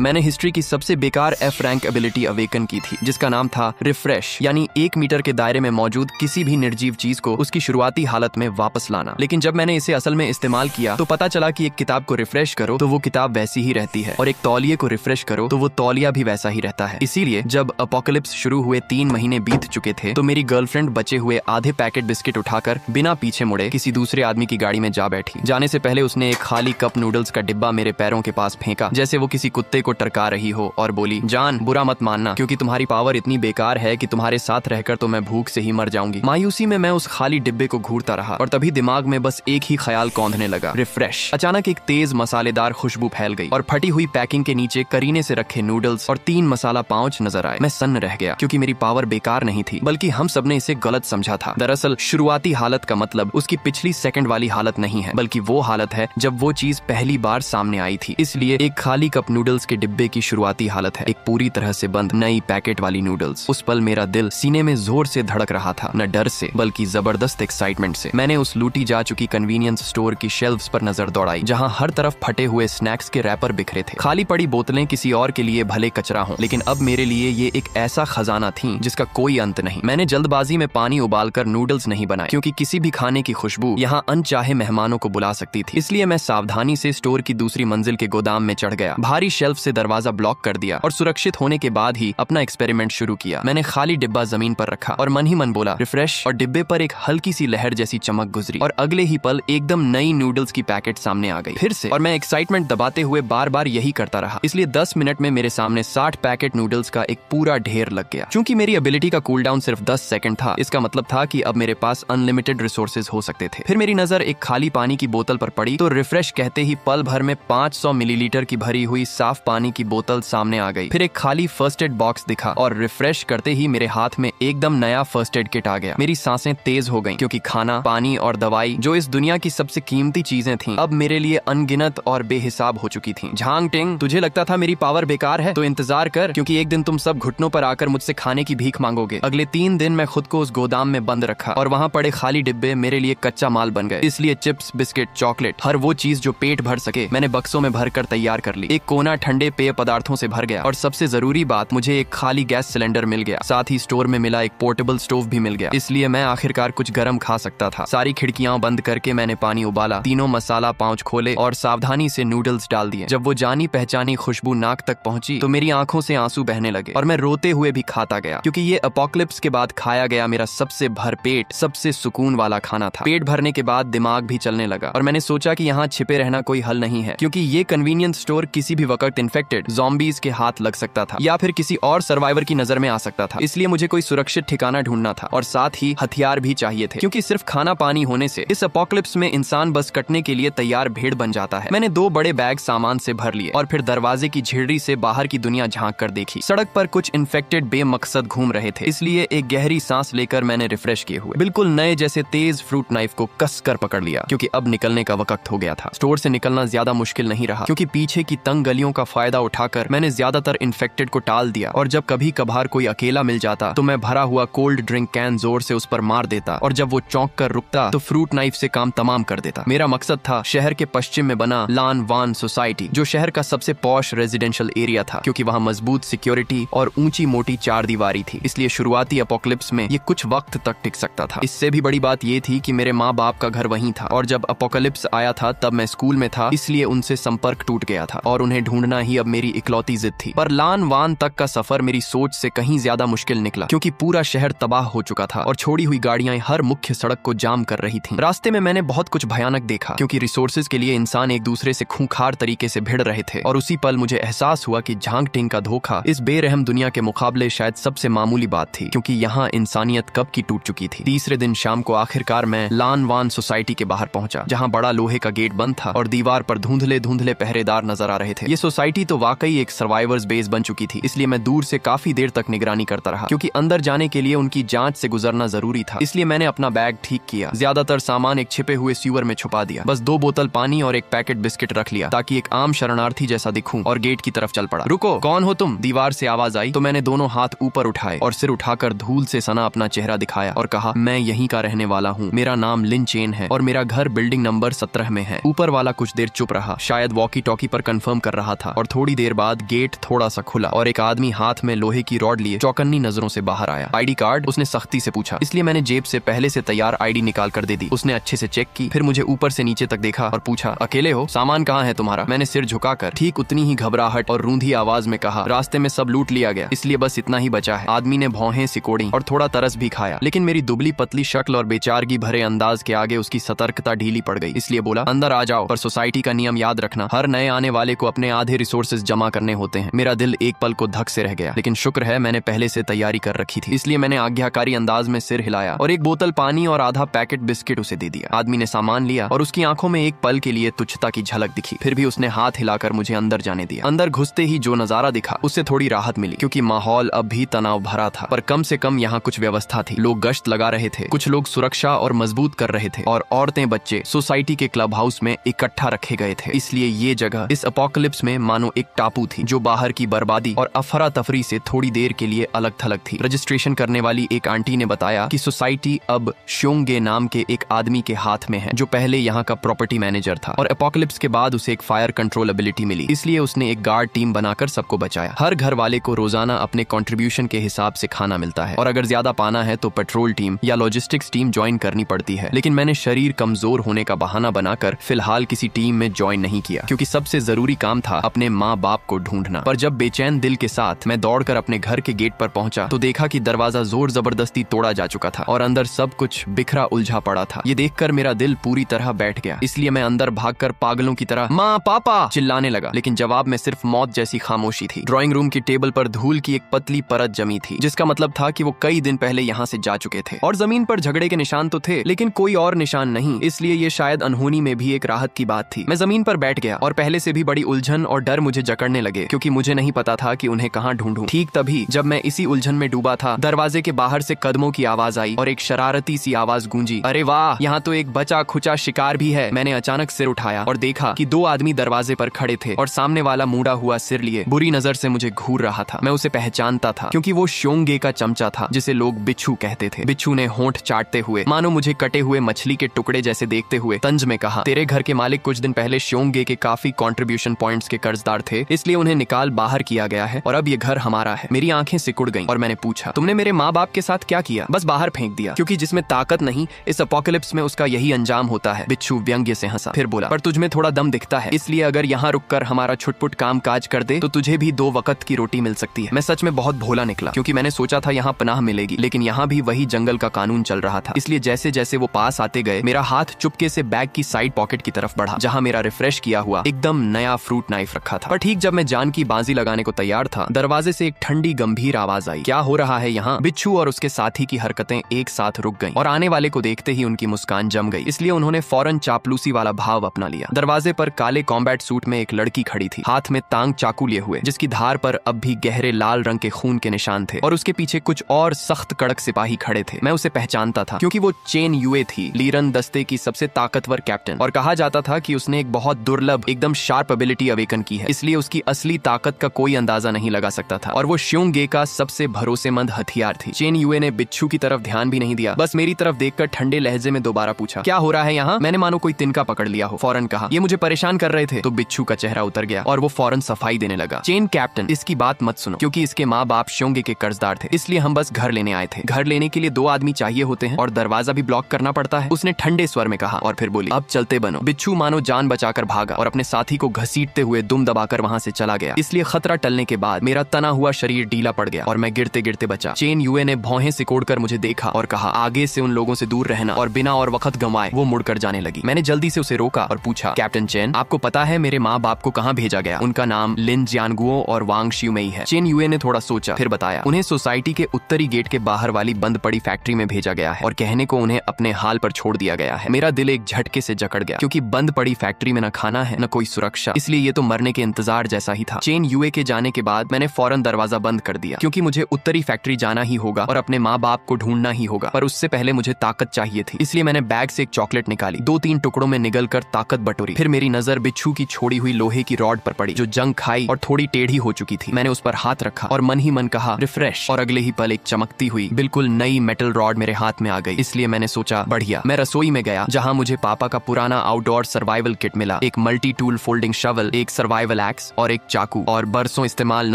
मैंने हिस्ट्री की सबसे बेकार F रैंक एबिलिटी अवेकन की थी, जिसका नाम था रिफ्रेश, यानी 1 मीटर के दायरे में मौजूद किसी भी निर्जीव चीज को उसकी शुरुआती हालत में वापस लाना। लेकिन जब मैंने इसे असल में इस्तेमाल किया तो पता चला कि एक किताब को रिफ्रेश करो तो वो किताब वैसी ही रहती है, और एक तौलिए को रिफ्रेश करो तो वो तौलिया भी वैसा ही रहता है। इसीलिए जब अपोकलिप्स शुरू हुए 3 महीने बीत चुके थे तो मेरी गर्लफ्रेंड बचे हुए आधे पैकेट बिस्किट उठाकर बिना पीछे मुड़े किसी दूसरे आदमी की गाड़ी में जा बैठी। जाने से पहले उसने एक खाली कप नूडल्स का डिब्बा मेरे पैरों के पास फेंका, जैसे वो किसी कुत्ते को टरका रही हो, और बोली, जान बुरा मत मानना, क्योंकि तुम्हारी पावर इतनी बेकार है कि तुम्हारे साथ रहकर तो मैं भूख से ही मर जाऊंगी। मायूसी में मैं उस खाली डिब्बे को घूरता रहा और तभी दिमाग में बस एक ही ख्याल कौंधने लगा, रिफ्रेश। अचानक एक तेज मसालेदार खुशबू फैल गई और फटी हुई पैकिंग के नीचे करीने से रखे नूडल्स और 3 मसाला पाउच नजर आए। मैं सन्न रह गया, क्योंकि मेरी पावर बेकार नहीं थी, बल्कि हम सबने इसे गलत समझा था। दरअसल शुरुआती हालत का मतलब उसकी पिछली सेकंड वाली हालत नहीं है, बल्कि वो हालत है जब वो चीज पहली बार सामने आई थी। इसलिए एक खाली कप नूडल्स के डिब्बे की शुरुआती हालत है एक पूरी तरह से बंद नई पैकेट वाली नूडल्स। उस पल मेरा दिल सीने में जोर से धड़क रहा था, न डर से बल्कि जबरदस्त एक्साइटमेंट से। मैंने उस लूटी जा चुकी कन्वीनियंस स्टोर की शेल्फ्स पर नजर दौड़ाई, जहां हर तरफ फटे हुए स्नैक्स के रैपर बिखरे थे। खाली पड़ी बोतलें किसी और के लिए भले कचरा हों, लेकिन अब मेरे लिए ये एक ऐसा खजाना थी जिसका कोई अंत नहीं। मैंने जल्दबाजी में पानी उबालकर नूडल्स नहीं बनाए, क्योंकि किसी भी खाने की खुशबू यहाँ अनचाहे मेहमानों को बुला सकती थी। इसलिए मैं सावधानी से स्टोर की दूसरी मंजिल के गोदाम में चढ़ गया, भारी शेल्फ से दरवाजा ब्लॉक कर दिया और सुरक्षित होने के बाद ही अपना एक्सपेरिमेंट शुरू किया। मैंने खाली डिब्बा जमीन पर रखा और मन ही मन बोला, रिफ्रेश, और डिब्बे पर एक हल्की सी लहर जैसी चमक गुजरी और अगले ही पल एकदम नई नूडल्स की पैकेट सामने आ गई फिर से, और मैं एक्साइटमेंट दबाते हुए बार बार यही करता रहा। इसलिए 10 मिनट में मेरे सामने 60 पैकेट नूडल्स का एक पूरा ढेर लग गया। चूंकि मेरी एबिलिटी का कूल डाउन सिर्फ 10 सेकंड था, इसका मतलब था कि अब मेरे पास अनलिमिटेड रिसोर्सेज हो सकते थे। फिर मेरी नजर एक खाली पानी की बोतल पर पड़ी तो रिफ्रेश कहते ही पल भर में 500 मिलीलीटर की भरी हुई साफ पानी की बोतल सामने आ गई। फिर एक खाली फर्स्ट एड बॉक्स दिखा और रिफ्रेश करते ही मेरे हाथ में एकदम नया फर्स्ट एड किट आ गया। मेरी सांसें तेज हो गईं, क्योंकि खाना, पानी और दवाई, जो इस दुनिया की सबसे कीमती चीजें थीं, अब मेरे लिए अनगिनत और बेहिसाब हो चुकी थीं। झांग टिंग, तुझे लगता था मेरी पावर बेकार है? तो इंतजार कर, क्योंकि एक दिन तुम सब घुटनों पर आकर मुझसे खाने की भीख मांगोगे। अगले 3 दिन मैं खुद को उस गोदाम में बंद रखा और वहाँ पड़े खाली डिब्बे मेरे लिए कच्चा माल बन गए। इसलिए चिप्स, बिस्किट, चॉकलेट, हर वो चीज जो पेट भर सके मैंने बक्सों में भरकर तैयार कर ली। एक कोना ठंडे पेय पदार्थों से भर गया और सबसे जरूरी बात, मुझे एक खाली गैस सिलेंडर मिल गया। साथ ही स्टोर में मिला एक पोर्टेबल स्टोव भी मिल गया, इसलिए मैं आखिरकार कुछ गर्म खा सकता था। सारी खिड़कियां बंद करके मैंने पानी उबाला, 3 मसाला पाउच खोले और सावधानी से नूडल्स डाल दिए। जब वो जानी पहचानी खुशबू नाक तक पहुंची तो मेरी आंखों से आंसू बहने लगे और मैं रोते हुए भी खाता गया, क्योंकि ये अपोकलिप्स के बाद खाया गया मेरा सबसे भरपेट, सबसे सुकून वाला खाना था। पेट भरने के बाद दिमाग भी चलने लगा और मैंने सोचा कि यहाँ छिपे रहना कोई हल नहीं है, क्योंकि ये कन्वीनियंस स्टोर किसी भी वक्त इन्फेक्टेड ज़ॉम्बीज के हाथ लग सकता था या फिर किसी और सर्वाइवर की नजर में आ सकता था। इसलिए मुझे कोई सुरक्षित ठिकाना ढूंढना था और साथ ही हथियार भी चाहिए थे, क्योंकि सिर्फ खाना पानी होने से इस अपोकलिप्स में इंसान बस कटने के लिए तैयार भेड़ बन जाता है। मैंने 2 बड़े बैग सामान से भर लिए और फिर दरवाजे की झिर्री से बाहर की दुनिया झांक कर देखी। सड़क पर कुछ इन्फेक्टेड बेमकसद घूम रहे थे, इसलिए एक गहरी सांस लेकर मैंने रिफ्रेश किए हुए बिल्कुल नए जैसे तेज फ्रूट नाइफ को कस कर पकड़ लिया, क्योंकि अब निकलने का वक्त हो गया था। स्टोर से निकलना ज्यादा मुश्किल नहीं रहा, क्योंकि पीछे की तंग गलियों का फायदा उठाकर मैंने ज्यादातर इन्फेक्टेड को टाल दिया, और जब कभी कभार कोई अकेला मिल जाता तो मैं भरा हुआ कोल्ड ड्रिंक कैन जोर से उस पर मार देता, और जब वो चौंक कर रुकता तो फ्रूट नाइफ से काम तमाम कर देता। मेरा मकसद था शहर के पश्चिम में बना लान वान सोसाइटी, जो शहर का सबसे पॉश रेजिडेंशियल एरिया था, क्योंकि वहाँ मजबूत सिक्योरिटी और ऊंची मोटी चारदीवारी थी। इसलिए शुरुआती अपोकलिप्स में ये कुछ वक्त तक टिक सकता था। इससे भी बड़ी बात ये थी कि मेरे माँ बाप का घर वहीं था, और जब अपोकलिप्स आया था तब मैं स्कूल में था, इसलिए उनसे संपर्क टूट गया था और उन्हें ढूंढना ही अब मेरी इकलौती जिद थी। पर लान वान तक का सफर मेरी सोच से कहीं ज्यादा मुश्किल निकला, क्योंकि पूरा शहर तबाह हो चुका था और छोड़ी हुई गाड़ियां हर मुख्य सड़क को जाम कर रही थीं। रास्ते में मैंने बहुत कुछ भयानक देखा, क्योंकि रिसोर्सेज के लिए इंसान एक दूसरे से खूंखार तरीके से भिड़ रहे थे, और उसी पल मुझे एहसास हुआ कि झांग टिंग का धोखा इस बेरहम दुनिया के मुकाबले शायद सबसे मामूली बात थी, क्योंकि यहाँ इंसानियत कब की टूट चुकी थी। तीसरे दिन शाम को आखिरकार मैं लान वान सोसाइटी के बाहर पहुंचा, जहाँ बड़ा लोहे का गेट बंद था और दीवार पर धुंधले धुंधले पहरेदार नजर आ रहे थे। ये सोसाइटी तो वाकई एक सर्वाइवर्स बेस बन चुकी थी, इसलिए मैं दूर से काफी देर तक निगरानी करता रहा, क्योंकि अंदर जाने के लिए उनकी जांच से गुजरना जरूरी था। इसलिए मैंने अपना बैग ठीक किया, ज्यादातर सामान एक छिपे हुए सीवर में छुपा दिया, बस 2 बोतल पानी और एक पैकेट बिस्किट रख लिया, ताकि एक आम शरणार्थी जैसा दिखूं, और गेट की तरफ चल पड़ा। रुको, कौन हो तुम? दीवार से आवाज आई तो मैंने दोनों हाथ ऊपर उठाए और सिर उठाकर धूल से सना अपना चेहरा दिखाया और कहा, मैं यहीं का रहने वाला हूँ, मेरा नाम लिन चेन है और मेरा घर बिल्डिंग नंबर 17 में है। ऊपर वाला कुछ देर चुप रहा, शायद वॉकी टॉकी पर कंफर्म कर रहा था, और थोड़ी देर बाद गेट थोड़ा सा खुला और एक आदमी हाथ में लोहे की रॉड लिए चौकन्नी नजरों से बाहर आया। ID card? उसने सख्ती से पूछा। इसलिए मैंने जेब से पहले से तैयार आईडी निकाल कर दे दी। उसने अच्छे से चेक की, फिर मुझे ऊपर से नीचे तक देखा और पूछा, अकेले हो? सामान कहाँ है तुम्हारा? मैंने सिर झुकाकर ठीक उतनी ही घबराहट और रूंधी आवाज में कहा, रास्ते में सब लूट लिया गया, इसलिए बस इतना ही बचा है। आदमी ने भौहें सिकोड़ी और थोड़ा तरस भी खाया, लेकिन मेरी दुबली पतली शक्ल और बेचारगी भरे अंदाज के आगे उसकी सतर्कता ढीली पड़ गई। इसलिए बोला, अंदर आ जाओ, पर सोसाइटी का नियम याद रखना, हर नए आने वाले को अपने आधे रिसोर्सेज जमा करने होते हैं। मेरा दिल एक पल को धक से रह गया, लेकिन शुक्र है मैंने पहले से तैयारी कर रखी थी, इसलिए मैंने आज्ञाकारी अंदाज में सिर हिलाया और एक बोतल पानी और आधा पैकेट बिस्किट उसे दे दिया। आदमी ने सामान लिया और उसकी आंखों में एक पल के लिए तुच्छता की झलक दिखी, फिर भी उसने हाथ हिलाकर मुझे अंदर जाने दिया। अंदर घुसते ही जो नजारा दिखा उससे थोड़ी राहत मिली, क्योंकि माहौल अब भी तनाव भरा था, पर कम से कम यहाँ कुछ व्यवस्था थी। लोग गश्त लगा रहे थे, कुछ लोग सुरक्षा और मजबूत कर रहे थे, और औरतें बच्चे सोसाइटी के क्लब हाउस में इकट्ठा रखे गए थे। इसलिए ये जगह इस अपोकलिप्स में मानो एक टापू थी, जो बाहर की बर्बादी और अफरा तफरी से थोड़ी देर के लिए अलग थलग थी। रजिस्ट्रेशन करने वाली एक आंटी ने बताया कि सोसाइटी अब श्योंगे नाम के एक आदमी के हाथ में है, जो पहले यहाँ का प्रॉपर्टी मैनेजर था, और अपोकलिप्स के बाद उसे एक फायर कंट्रोल एबिलिटी मिली, इसलिए उसने एक गार्ड टीम बनाकर सबको बचाया। हर घर वाले को रोजाना अपने कंट्रीब्यूशन के हिसाब से खाना मिलता है, और अगर ज्यादा पाना है तो पेट्रोल टीम या लॉजिस्टिक्स टीम ज्वाइन करनी पड़ती है। लेकिन मैंने शरीर कमजोर होने का बहाना बनाकर फिलहाल किसी टीम में ज्वाइन नहीं किया, क्योंकि सबसे जरूरी काम था अपने माँ बाप को ढूंढना। पर जब बेचैन दिल के साथ मैं दौड़कर अपने घर के गेट पर पहुंचा तो देखा कि दरवाजा जोर जबरदस्ती तोड़ा जा चुका था और अंदर सब कुछ बिखरा उलझा पड़ा था। ये देखकर मेरा दिल पूरी तरह बैठ गया, इसलिए मैं अंदर भागकर पागलों की तरह माँ पापा चिल्लाने लगा, लेकिन जवाब में सिर्फ मौत जैसी खामोशी थी। ड्राइंग रूम की टेबल पर धूल की एक पतली परत जमी थी, जिसका मतलब था कि वो कई दिन पहले यहाँ से जा चुके थे, और जमीन पर झगड़े के निशान तो थे, लेकिन कोई और निशान नहीं, इसलिए ये शायद अनहोनी में भी एक राहत की बात थी। मैं जमीन पर बैठ गया और पहले से भी बड़ी उलझन और डर मुझे जकड़ने लगे, क्योंकि मुझे नहीं पता था कि उन्हें कहाँ ढूंढूं। ठीक तभी जब मैं इसी उलझन में डूबा था, दरवाजे के बाहर से कदमों की आवाज आई और एक शरारती सी आवाज गूंजी, अरे वाह, यहाँ तो एक बचा खुचा शिकार भी है। मैंने अचानक सिर उठाया और देखा कि दो आदमी दरवाजे पर खड़े थे, और सामने वाला मुड़ा हुआ सिर लिए बुरी नजर से मुझे घूर रहा था। मैं उसे पहचानता था, क्योंकि वो श्योंगे का चमचा था, जिसे लोग बिच्छू कहते थे। बिच्छू ने होंठ चाटते हुए, मानो मुझे कटे हुए मछली के टुकड़े जैसे देखते हुए, तंज में कहा, तेरे घर के मालिक कुछ दिन पहले श्योंगे के काफी कंट्रीब्यूशन पॉइंट्स के कर्जदार थे, इसलिए उन्हें निकाल बाहर किया गया है, और अब ये घर हमारा है। मेरी आंखें सिकुड़ गईं और मैंने पूछा, तुमने मेरे माँ बाप के साथ क्या किया? बस बाहर फेंक दिया, क्योंकि जिसमें ताकत नहीं, इस अपोकलिप्स में उसका यही अंजाम होता है। बिच्छू व्यंग्य से हंसा, फिर बोला, पर तुझमें थोड़ा दम दिखता है, इसलिए अगर यहाँ रुककर हमारा छुटपुट काम काज कर दे तो तुझे भी 2 वक्त की रोटी मिल सकती है। मैं सच में बहुत भोला निकला, क्योंकि मैंने सोचा था यहाँ पनाह मिलेगी, लेकिन यहाँ भी वही जंगल का कानून चल रहा था। इसलिए जैसे जैसे वो पास आते गए, मेरा हाथ चुपके से बैग की साइड पॉकेट की तरफ बढ़ा, जहाँ मेरा रिफ्रेश किया हुआ एकदम नया फ्रूट नाइफ रखा था। पर ठीक जब मैं जान की बाजी लगाने को तैयार था, दरवाजे से एक ठंडी गंभीर आवाज आई, क्या हो रहा है यहाँ? बिच्छू और उसके साथी की हरकतें एक साथ रुक गईं, और आने वाले को देखते ही उनकी मुस्कान जम गई, इसलिए उन्होंने फौरन चापलूसी वाला भाव अपना लिया। दरवाजे पर काले कॉम्बैट सूट में एक लड़की खड़ी थी, हाथ में तांग चाकू लिए हुए, जिसकी धार पर अब भी गहरे लाल रंग के खून के निशान थे, और उसके पीछे कुछ और सख्त कड़क सिपाही खड़े थे। मैं उसे पहचानता था, क्योंकि वो चेन युए थी, लीरन दस्ते की सबसे ताकतवर कैप्टन, और कहा जाता था कि उसने एक बहुत दुर्लभ एकदम शार्प एबिलिटी अवेकन की है, इसलिए उसकी असली ताकत का कोई अंदाजा नहीं लगा सकता था, और वो श्योंगे का सबसे भरोसेमंद हथियार थी। चेन युए ने बिच्छू की तरफ ध्यान भी नहीं दिया, बस मेरी तरफ देखकर ठंडे लहजे में दोबारा पूछा, क्या हो रहा है यहाँ? मैंने मानो कोई तिनका पकड़ लिया हो फौरन कहा, ये मुझे परेशान कर रहे थे। तो बिच्छू का चेहरा उतर गया और वो फौरन सफाई देने लगा, चेन कैप्टन, इसकी बात मत सुनो, क्योंकि इसके माँ बाप श्योंगे के कर्जदार थे, इसलिए हम बस घर लेने आए थे। घर लेने के लिए 2 आदमी चाहिए होते हैं, और दरवाजा भी ब्लॉक करना पड़ता है, उसने ठंडे स्वर में कहा, और फिर बोली, अब चलते बनो। बिच्छू मानो जान बचाकर भागा और अपने साथी को घसीटते हुए दुम दबाकर वहां से चला गया। इसलिए खतरा टलने के बाद मेरा तना हुआ शरीर ढीला पड़ गया और मैं गिरते गिरते बचा। चेन युए ने भौहें सिकोड़कर मुझे देखा और कहा, आगे से उन लोगों से दूर रहना, और बिना और वक्त गंवाए वो मुड़कर जाने लगी। मैंने जल्दी से उसे रोका और पूछा, कैप्टन चेन, आपको पता है मेरे माँ बाप को कहाँ भेजा गया? उनका नाम लिन जियानगुओ और वांग शियुमेई है। चेन युए ने थोड़ा सोचा, फिर बताया, उन्हें सोसाइटी के उत्तरी गेट के बाहर वाली बंद पड़ी फैक्ट्री में भेजा गया है, और कहने को उन्हें अपने हाल पर छोड़ दिया गया है। मेरा दिल एक झटके से जकड़ गया, क्योंकि बंद पड़ी फैक्ट्री में न खाना है न कोई सुरक्षा, इसलिए ये तो मरने के इंतजार जैसा ही था। चेन युए के जाने के बाद मैंने फौरन दरवाजा बंद कर दिया, क्योंकि मुझे उत्तरी फैक्ट्री जाना ही होगा और अपने माँ बाप को ढूंढना ही होगा, पर उससे पहले मुझे ताकत चाहिए थी। इसलिए मैंने बैग से एक चॉकलेट निकाली, 2-3 टुकड़ों में निगलकर ताकत बटोरी। फिर मेरी नजर बिच्छू की छोड़ी हुई लोहे की रॉड पर पड़ी, जो जंग खाई और थोड़ी टेढ़ी हो चुकी थी। मैंने उस पर हाथ रखा और मन ही मन कहा, रिफ्रेश, और अगले ही पल एक चमकती हुई बिल्कुल नई मेटल रॉड मेरे हाथ में आ गई। इसलिए मैंने सोचा, बढ़िया। मैं रसोई में गया, जहाँ मुझे पापा का पुराना आउटडोर सर्वाइवल किट मिला, एक मल्टी टूल फोल्डिंग शवल, एक सर्वाइवल केवल एक्स और एक चाकू, और बरसों इस्तेमाल न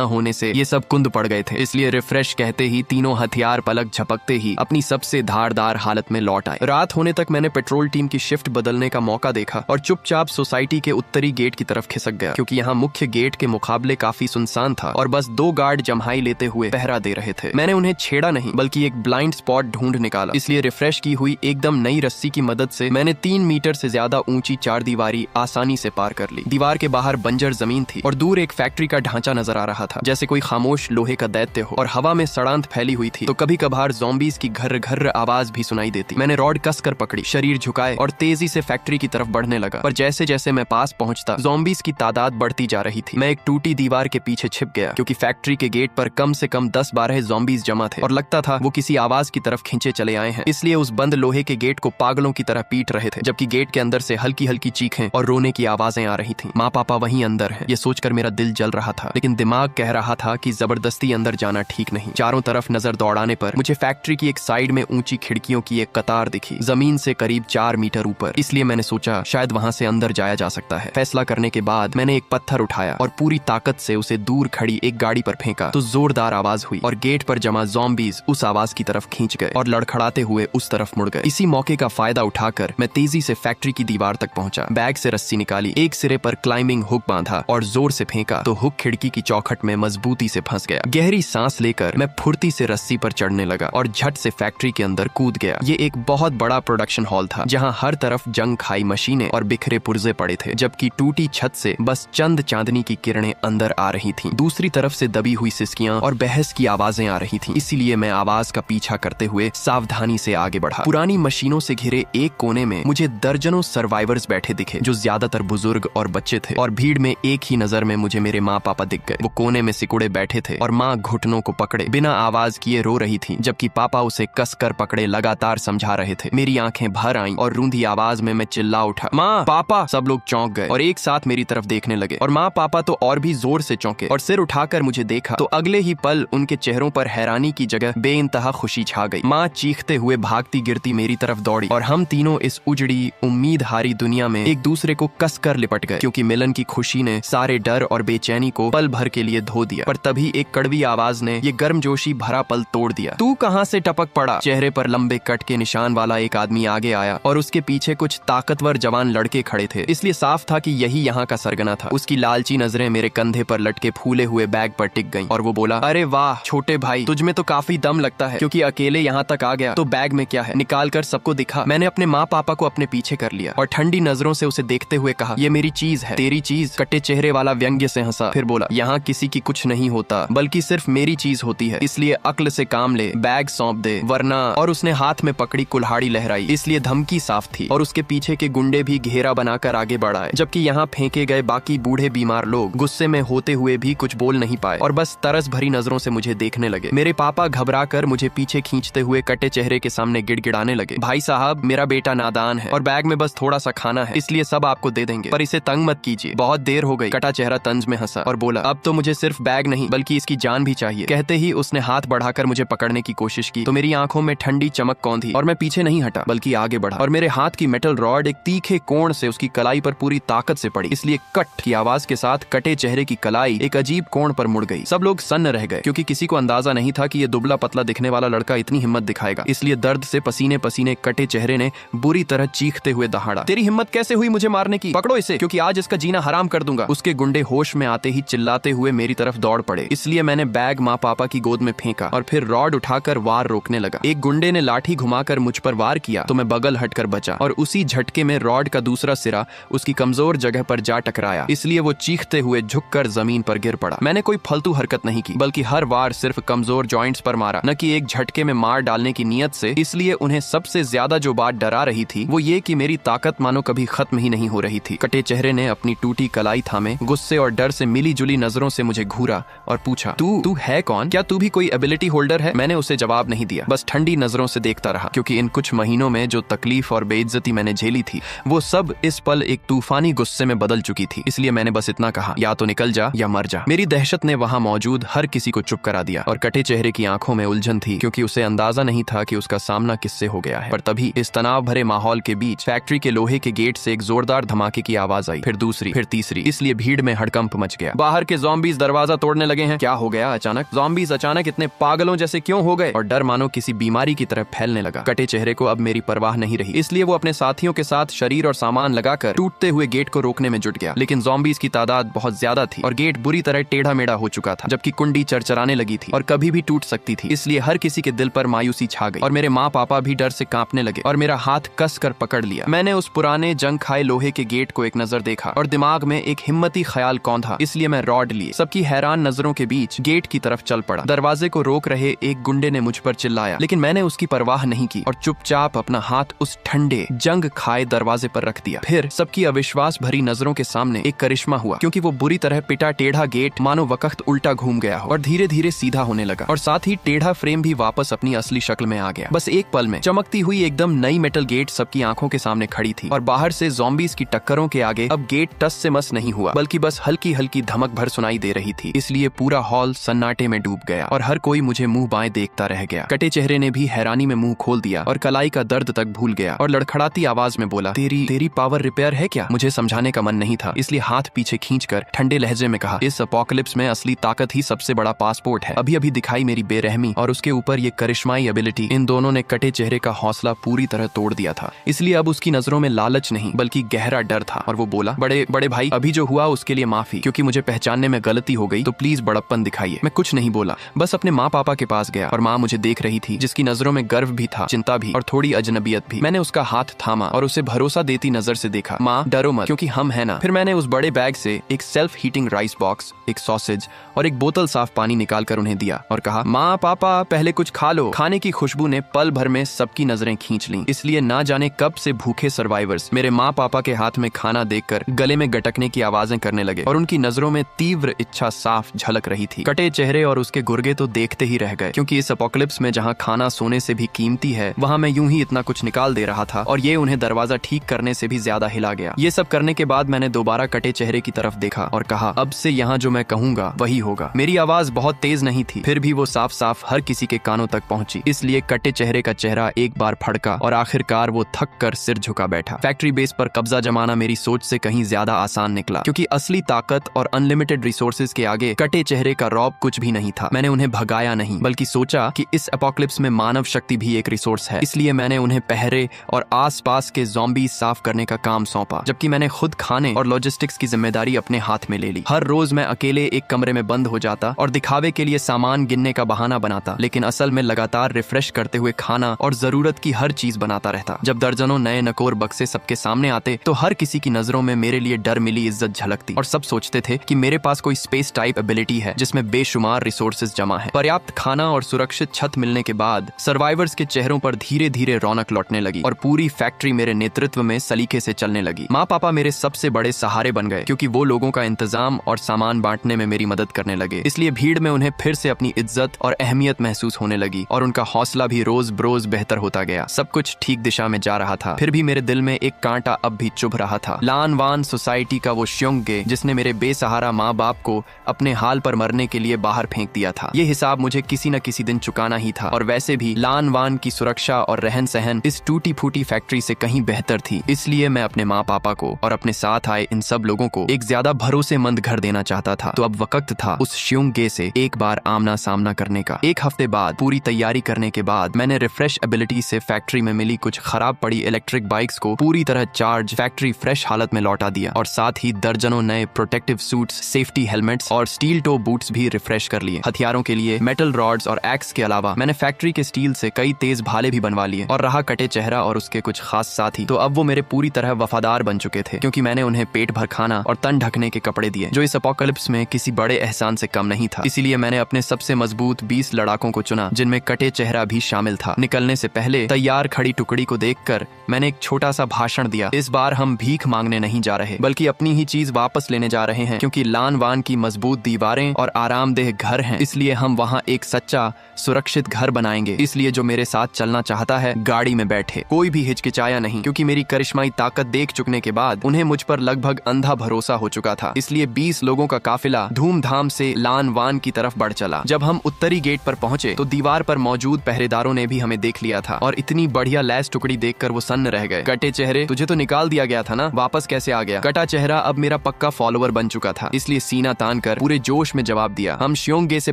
होने से ये सब कुंद पड़ गए थे। इसलिए रिफ्रेश कहते ही तीनों हथियार पलक झपकते ही अपनी सबसे धारदार हालत में लौट आए। रात होने तक मैंने पेट्रोल टीम की शिफ्ट बदलने का मौका देखा और चुपचाप सोसाइटी के उत्तरी गेट की तरफ खिसक गया, क्योंकि यहाँ मुख्य गेट के मुकाबले काफी सुनसान था और बस 2 गार्ड जम्हाई लेते हुए पहरा दे रहे थे। मैंने उन्हें छेड़ा नहीं बल्कि एक ब्लाइंड स्पॉट ढूंढ निकाला। इसलिए रिफ्रेश की हुई एकदम नई रस्सी की मदद से मैंने 3 मीटर से ज्यादा ऊंची 4 दीवारी आसानी से पार कर ली। दीवार के बाहर बंजर जमीन थी और दूर एक फैक्ट्री का ढांचा नजर आ रहा था, जैसे कोई खामोश लोहे का दैत्य हो, और हवा में सड़ांत फैली हुई थी तो कभी कभार ज़ॉम्बीज की घर्र घर्र आवाज भी सुनाई देती। मैंने रॉड कसकर पकड़ी, शरीर झुकाए और तेजी से फैक्ट्री की तरफ बढ़ने लगा। पर जैसे जैसे मैं पास पहुंचता ज़ॉम्बीज की तादाद बढ़ती जा रही थी। मैं एक टूटी दीवार के पीछे छिप गया, क्योंकि फैक्ट्री के गेट पर कम से कम 10-12 ज़ॉम्बीज जमा थे और लगता था वो किसी आवाज की तरफ खींचे चले आए हैं। इसलिए उस बंद लोहे के गेट को पागलों की तरह पीट रहे थे, जबकि गेट के अंदर से हल्की हल्की चीखें और रोने की आवाजें आ रही थीं। माँ पापा वहीं अंदर है, ये सोचकर मेरा दिल जल रहा था, लेकिन दिमाग कह रहा था कि जबरदस्ती अंदर जाना ठीक नहीं। चारों तरफ नजर दौड़ाने पर मुझे फैक्ट्री की एक साइड में ऊंची खिड़कियों की एक कतार दिखी, जमीन से करीब 4 मीटर ऊपर। इसलिए मैंने सोचा शायद वहां से अंदर जाया जा सकता है। फैसला करने के बाद मैंने एक पत्थर उठाया और पूरी ताकत से उसे दूर खड़ी एक गाड़ी पर फेंका तो जोरदार आवाज हुई और गेट पर जमा ज़ॉम्बीज उस आवाज की तरफ खींच गए और लड़खड़ाते हुए उस तरफ मुड़ गए। इसी मौके का फायदा उठाकर मैं तेजी से फैक्ट्री की दीवार तक पहुंचा, बैग से रस्सी निकाली, एक सिरे पर क्लाइंबिंग हुक बांधा और जोर से फेंका तो हुक खिड़की की चौखट में मजबूती से फंस गया। गहरी सांस लेकर मैं फुर्ती से रस्सी पर चढ़ने लगा और झट से फैक्ट्री के अंदर कूद गया। ये एक बहुत बड़ा प्रोडक्शन हॉल था, जहां हर तरफ जंग खाई मशीनें और बिखरे पुर्जे पड़े थे, जबकि टूटी छत से बस चंद चांदनी की किरणें अंदर आ रही थीं। दूसरी तरफ से दबी हुई सिसकियां और बहस की आवाजें आ रही थीं। इसीलिए मैं आवाज का पीछा करते हुए सावधानी से आगे बढ़ा। पुरानी मशीनों से घिरे एक कोने में मुझे दर्जनों सर्वाइवर्स बैठे दिखे, जो ज्यादातर बुजुर्ग और बच्चे थे, और भीड़ में एक ही नजर में मुझे मेरे माँ पापा दिख गए। वो कोने में सिकुड़े बैठे थे और माँ घुटनों को पकड़े बिना आवाज किए रो रही थी, जबकि पापा उसे कसकर पकड़े लगातार समझा रहे थे। मेरी आंखें भर आईं और रूंधी आवाज में मैं चिल्ला उठा, माँ पापा। सब लोग चौंक गए और एक साथ मेरी तरफ देखने लगे, और माँ पापा तो और भी जोर से चौंके और सिर उठाकर मुझे देखा तो अगले ही पल उनके चेहरों पर हैरानी की जगह बेइंतहा खुशी छा गई। माँ चीखते हुए भागती गिरती मेरी तरफ दौड़ी और हम तीनों इस उजड़ी उम्मीद हारी दुनिया में एक दूसरे को कसकर लिपट गए, क्योंकि मिलन की खुशी ने सारे डर और बेचैनी को पल भर के लिए धो दिया। पर तभी एक कड़वी आवाज ने ये गर्मजोशी भरा पल तोड़ दिया। तू कहां से टपक पड़ा? चेहरे पर लंबे कट के निशान वाला एक आदमी आगे आया और उसके पीछे कुछ ताकतवर जवान लड़के खड़े थे, इसलिए साफ था कि यही यहाँ का सरगना था। उसकी लालची नजरें मेरे कंधे पर लटके फूले हुए बैग पर टिक गईं और वो बोला, अरे वाह छोटे भाई, तुझ में तो काफी दम लगता है, क्योंकि अकेले यहाँ तक आ गया तो बैग में क्या है निकाल कर सबको दिखा। मैंने अपने माँ पापा को अपने पीछे कर लिया और ठंडी नजरों से उसे देखते हुए कहा, ये मेरी चीज है। तेरी चीज? कट्टे चेहरे वाला व्यंग्य से हंसा, फिर बोला, यहाँ किसी की कुछ नहीं होता, बल्कि सिर्फ मेरी चीज होती है, इसलिए अक्ल से काम ले, बैग सौंप दे वरना। और उसने हाथ में पकड़ी कुल्हाड़ी लहराई, इसलिए धमकी साफ थी, और उसके पीछे के गुंडे भी घेरा बनाकर आगे बढ़ाए, जबकि यहाँ फेंके गए बाकी बूढ़े बीमार लोग गुस्से में होते हुए भी कुछ बोल नहीं पाए और बस तरस भरी नजरों से मुझे देखने लगे। मेरे पापा घबराकर मुझे पीछे खींचते हुए कटे चेहरे के सामने गिड़गिड़ाने लगे, भाई साहब मेरा बेटा नादान है और बैग में बस थोड़ा सा खाना है, इसलिए सब आपको दे देंगे, पर इसे तंग मत कीजिए, बहुत देर हो गई। कटा चेहरा तंज में हंसा और बोला, अब तो मुझे सिर्फ बैग नहीं बल्कि इसकी जान भी चाहिए। कहते ही उसने हाथ बढ़ाकर मुझे पकड़ने की कोशिश की तो मेरी आंखों में ठंडी चमक कौंधी और मैं पीछे नहीं हटा बल्कि आगे बढ़ा, और मेरे हाथ की मेटल रॉड एक तीखे कोण से उसकी कलाई पर पूरी ताकत से पड़ी, इसलिए कट की आवाज के साथ कटे चेहरे की कलाई एक अजीब कोण पर मुड़ गई। सब लोग सन्न रह गए, क्योंकि किसी को अंदाजा नहीं था कि ये दुबला पतला दिखने वाला लड़का इतनी हिम्मत दिखाएगा। इसलिए दर्द से पसीने पसीने कटे चेहरे ने बुरी तरह चीखते हुए दहाड़ा, तेरी हिम्मत कैसे हुई मुझे मारने की? पकड़ो इसे, क्योंकि आज इसका जीना हराम कर दूंगा। उसके गुंडे होश में आते ही चिल्लाते हुए मेरी तरफ दौड़ पड़े, इसलिए मैंने बैग माँ पापा की गोद में फेंका और फिर रॉड उठाकर वार रोकने लगा। एक गुंडे ने लाठी घुमाकर मुझ पर वार किया तो मैं बगल हटकर बचा, और उसी झटके में रॉड का दूसरा सिरा उसकी कमजोर जगह पर जा टकराया, इसलिए वो चीखते हुए झुककर जमीन पर गिर पड़ा। मैंने कोई फालतू हरकत नहीं की, बल्कि हर वार सिर्फ कमजोर जॉइंट्स पर मारा, न कि एक झटके में मार डालने की नियत से। इसलिए उन्हें सबसे ज्यादा जो बात डरा रही थी वो ये कि मेरी ताकत मानो कभी खत्म ही नहीं हो रही थी। कटे चेहरे ने अपनी टूटी कलाई थामे गुस्से और डर से मिली जुली नजरों से मुझे घूरा और पूछा, तू है कौन? क्या तू भी कोई एबिलिटी होल्डर है? मैंने उसे जवाब नहीं दिया, बस ठंडी नजरों से देखता रहा, क्योंकि इन कुछ महीनों में जो तकलीफ और बेइज्जती मैंने झेली थी वो सब इस पल एक तूफानी गुस्से में बदल चुकी थी। इसलिए मैंने बस इतना कहा, या तो निकल जा या मर जा। मेरी दहशत ने वहां मौजूद हर किसी को चुप करा दिया, और कटे चेहरे की आंखों में उलझन थी, क्योंकि उसे अंदाजा नहीं था कि उसका सामना किससे हो गया है। पर तभी इस तनाव भरे माहौल के बीच फैक्ट्री के लोहे के गेट से एक जोरदार धमाके की आवाज आई, फिर दूसरी, फिर तीसरी। इस इसलिए भीड़ में हड़कंप मच गया। बाहर के ज़ॉम्बीज दरवाजा तोड़ने लगे हैं। क्या हो गया अचानक? ज़ॉम्बीज अचानक इतने पागलों जैसे क्यों हो गए? और डर मानो किसी बीमारी की तरह फैलने लगा। कटे चेहरे को अब मेरी परवाह नहीं रही, इसलिए वो अपने साथियों के साथ शरीर और सामान लगाकर टूटते हुए गेट को रोकने में जुट गया। लेकिन ज़ॉम्बीज की तादाद बहुत ज्यादा थी और गेट बुरी तरह टेढ़ा मेढ़ा हो चुका था, जबकि कुंडी चरचराने लगी थी और कभी भी टूट सकती थी। इसलिए हर किसी के दिल पर मायूसी छा गई और मेरे माँ पापा भी डर से कांपने लगे और मेरा हाथ कस कर पकड़ लिया। मैंने उस पुराने जंग खाए लोहे के गेट को एक नजर देखा और दिमाग में एक हिम्मती ख्याल कौंधा, इसलिए मैं रॉड लिए सबकी हैरान नजरों के बीच गेट की तरफ चल पड़ा। दरवाजे को रोक रहे एक गुंडे ने मुझ पर चिल्लाया, लेकिन मैंने उसकी परवाह नहीं की और चुपचाप अपना हाथ उस ठंडे जंग खाए दरवाजे पर रख दिया। फिर सबकी अविश्वास भरी नजरों के सामने एक करिश्मा हुआ, क्योंकि वो बुरी तरह पिटा टेढ़ा गेट मानो वक्त उल्टा घूम गया हो और धीरे धीरे सीधा होने लगा और साथ ही टेढ़ा फ्रेम भी वापस अपनी असली शक्ल में आ गया। बस एक पल में चमकती हुई एकदम नई मेटल गेट सबकी आंखों के सामने खड़ी थी और बाहर से ज़ॉम्बीज की टक्करों के आगे अब गेट टस से मस नहीं हुआ, बल्कि बस हल्की हल्की धमक भर सुनाई दे रही थी। इसलिए पूरा हॉल सन्नाटे में डूब गया और हर कोई मुझे मुंह बाएं देखता रह गया। कटे चेहरे ने भी हैरानी में मुंह खोल दिया और कलाई का दर्द तक भूल गया और लड़खड़ाती आवाज में बोला, तेरी पावर रिपेयर है क्या? मुझे समझाने का मन नहीं था, इसलिए हाथ पीछे खींचकर ठंडे लहजे में कहा, इस अपोकलिप्स में असली ताकत ही सबसे बड़ा पासपोर्ट है। अभी अभी दिखाई मेरी बेरहमी और उसके ऊपर ये करिश्माई एबिलिटी, इन दोनों ने कटे चेहरे का हौसला पूरी तरह तोड़ दिया था। इसलिए अब उसकी नजरों में लालच नहीं बल्कि गहरा डर था और वो बोला, बड़े भाई, अभी जो हुआ उसके लिए माफी, क्योंकि मुझे पहचानने में गलती हो गई, तो प्लीज बड़प्पन दिखाइए। मैं कुछ नहीं बोला, बस अपने माँ पापा के पास गया और माँ मुझे देख रही थी, जिसकी नजरों में गर्व भी था, चिंता भी और थोड़ी अजनबियत भी। मैंने उसका हाथ थामा और उसे भरोसा देती नजर से देखा, माँ डरो मत, क्योंकि हम है ना। फिर मैंने उस बड़े बैग से एक सेल्फ हीटिंग राइस बॉक्स, एक सॉसेज और एक बोतल साफ पानी निकाल कर उन्हें दिया और कहा, माँ पापा पहले कुछ खा लो। खाने की खुशबू ने पल भर में सबकी नजरें खींच लीं, इसलिए ना जाने कब से भूखे सर्वाइवर्स मेरे माँ पापा के हाथ में खाना देखकर गले में गटकने की आवाजें करने लगे और उनकी नजरों में तीव्र इच्छा साफ झलक रही थी। कटे चेहरे और उसके गुर्गे तो देखते ही रह गए, क्योंकि इस अपोकलिप्स में जहाँ खाना सोने से भी कीमती है, वहाँ मैं यूं ही इतना कुछ निकाल दे रहा था और ये उन्हें दरवाजा ठीक करने से भी ज्यादा हिला गया। ये सब करने के बाद मैंने दोबारा कटे चेहरे की तरफ देखा और कहा, अब से यहाँ जो मैं कहूंगा वही होगा। मेरी आवाज बहुत तेज नहीं थी, फिर भी वो साफ साफ हर किसी के कानों तक पहुंची। इसलिए कटे चेहरे का चेहरा एक बार फड़का और आखिरकार वो थक कर सिर झुका बैठा। फैक्ट्री बेस पर कब्जा जमाना मेरी सोच से कहीं ज्यादा आसान निकला, क्योंकि असली ताकत और अनलिमिटेड रिसोर्सेज के आगे कटे चेहरे का रौब कुछ भी नहीं था। मैंने उन्हें भगाया नहीं, बल्कि सोचा कि इस एपोकलिप्स में मानव शक्ति भी एक रिसोर्स है। इसलिए मैंने उन्हें पहरे और आसपास के ज़ॉम्बी साफ करने का काम सौंपा, जबकि मैंने खुद खाने और लॉजिस्टिक्स की जिम्मेदारी अपने हाथ में ले ली। हर रोज मैं अकेले एक कमरे में बंद हो जाता और दिखावे के लिए सामान गिनने का बहाना बनाता, लेकिन असल में लगातार रिफ्रेश करते हुए खाना और जरूरत की हर चीज बनाता रहता। जब दर्जनों नए नकोर बक्से सबके सामने आते तो हर किसी की नजरों में मेरे लिए डर मिली इज्जत झलकती और सब सोचते थे कि मेरे पास कोई स्पेस टाइप एबिलिटी है जिसमें बेशुमार रिसोर्सेज जमा है। पर्याप्त खाना और सुरक्षित छत मिलने के बाद सर्वाइवर्स के चेहरों पर धीरे धीरे रौनक लौटने लगी और पूरी फैक्ट्री मेरे नेतृत्व में सलीके से चलने लगी। माँ पापा मेरे सबसे बड़े सहारे बन गए, क्योंकि वो लोगों का इंतजाम और सामान बांटने में मेरी मदद करने लगे। इसलिए भीड़ में उन्हें फिर से अपनी इज्जत और अहमियत महसूस होने लगी और उनका हौसला भी रोज बरोज बेहतर होता गया। सब कुछ ठीक दिशा में जा रहा था, फिर भी मेरे दिल में एक कांटा अब भी चुभ रहा था। लान वान सोसाइटी का वो श्योंगे जिसने मेरे बेसहारा माँ बाप को अपने हाल पर मरने के लिए बाहर फेंक दिया था, ये हिसाब मुझे किसी न किसी दिन चुकाना ही था। और वैसे भी लान वान की सुरक्षा और रहन सहन इस टूटी फूटी फैक्ट्री से कहीं बेहतर थी। इसलिए मैं अपने माँ पापा को और अपने साथ आए इन सब लोगों को एक ज्यादा भरोसेमंद घर देना चाहता था। तो अब वक्त था उस श्योंगे से एक बार आमना सामना करने का। एक हफ्ते बाद पूरी तैयारी करने के बाद मैंने रिफ्रेश एबिलिटी से फैक्ट्री में मिली कुछ खराब पड़ी इलेक्ट्रिक बाइक्स को पूरी तरह चार्ज फैक्ट्री फ्रेश हालत में लौटा दिया और साथ ही दर्जनों नए प्रोटेक्टिव सूट्स, सेफ्टी हेलमेट्स और स्टील टो बूट्स भी रिफ्रेश कर लिए। हथियारों के लिए मेटल रॉड्स और एक्स के अलावा मैंने फैक्ट्री के स्टील से कई तेज भाले भी बनवा लिए। और रहा कटे चेहरा और उसके कुछ खास साथी, तो अब वो मेरे पूरी तरह वफादार बन चुके थे, क्योंकि मैंने उन्हें पेट भर खाना और तन ढकने के कपड़े दिए, जो इस एपोकलिप्स में किसी बड़े एहसान से कम नहीं था। इसीलिए मैंने अपने सबसे मजबूत 20 लड़ाकों को चुना, जिनमें कटे चेहरा भी शामिल था। निकलने से पहले तैयार खड़ी टुकड़ी को देखकर मैंने एक छोटा सा भाषण दिया। इस बार हम भीख मांगने नहीं जा रहे, बल्कि अपनी ही चीज वापस लेने जा रहे हैं, क्योंकि लान वान की मजबूत दीवारें और आरामदेह घर हैं, इसलिए हम वहाँ एक सच्चा सुरक्षित घर बनाएंगे। इसलिए जो मेरे साथ चलना चाहता है गाड़ी में बैठे। कोई भी हिचकिचाया नहीं, क्योंकि मेरी करिश्माई ताकत देख चुकने के बाद उन्हें मुझ पर लगभग अंधा भरोसा हो चुका था। इसलिए 20 लोगों का काफिला धूमधाम से लान वान की तरफ बढ़ चला। जब हम उत्तरी गेट पर पहुंचे तो दीवार पर मौजूद पहरेदारों ने भी हमें देख लिया था और इतनी बढ़िया लैस टुकड़ी देखकर वो सन्न रह गए। कटे चेहरे, तुझे तो निकाल दिया गया था ना, वापस कैसे आ गया? कटा चेहरा अब मेरा पक्का फॉलोअर बन चुका था, इसलिए सीना तान कर पूरे जोश में जवाब दिया, हम श्योंगे से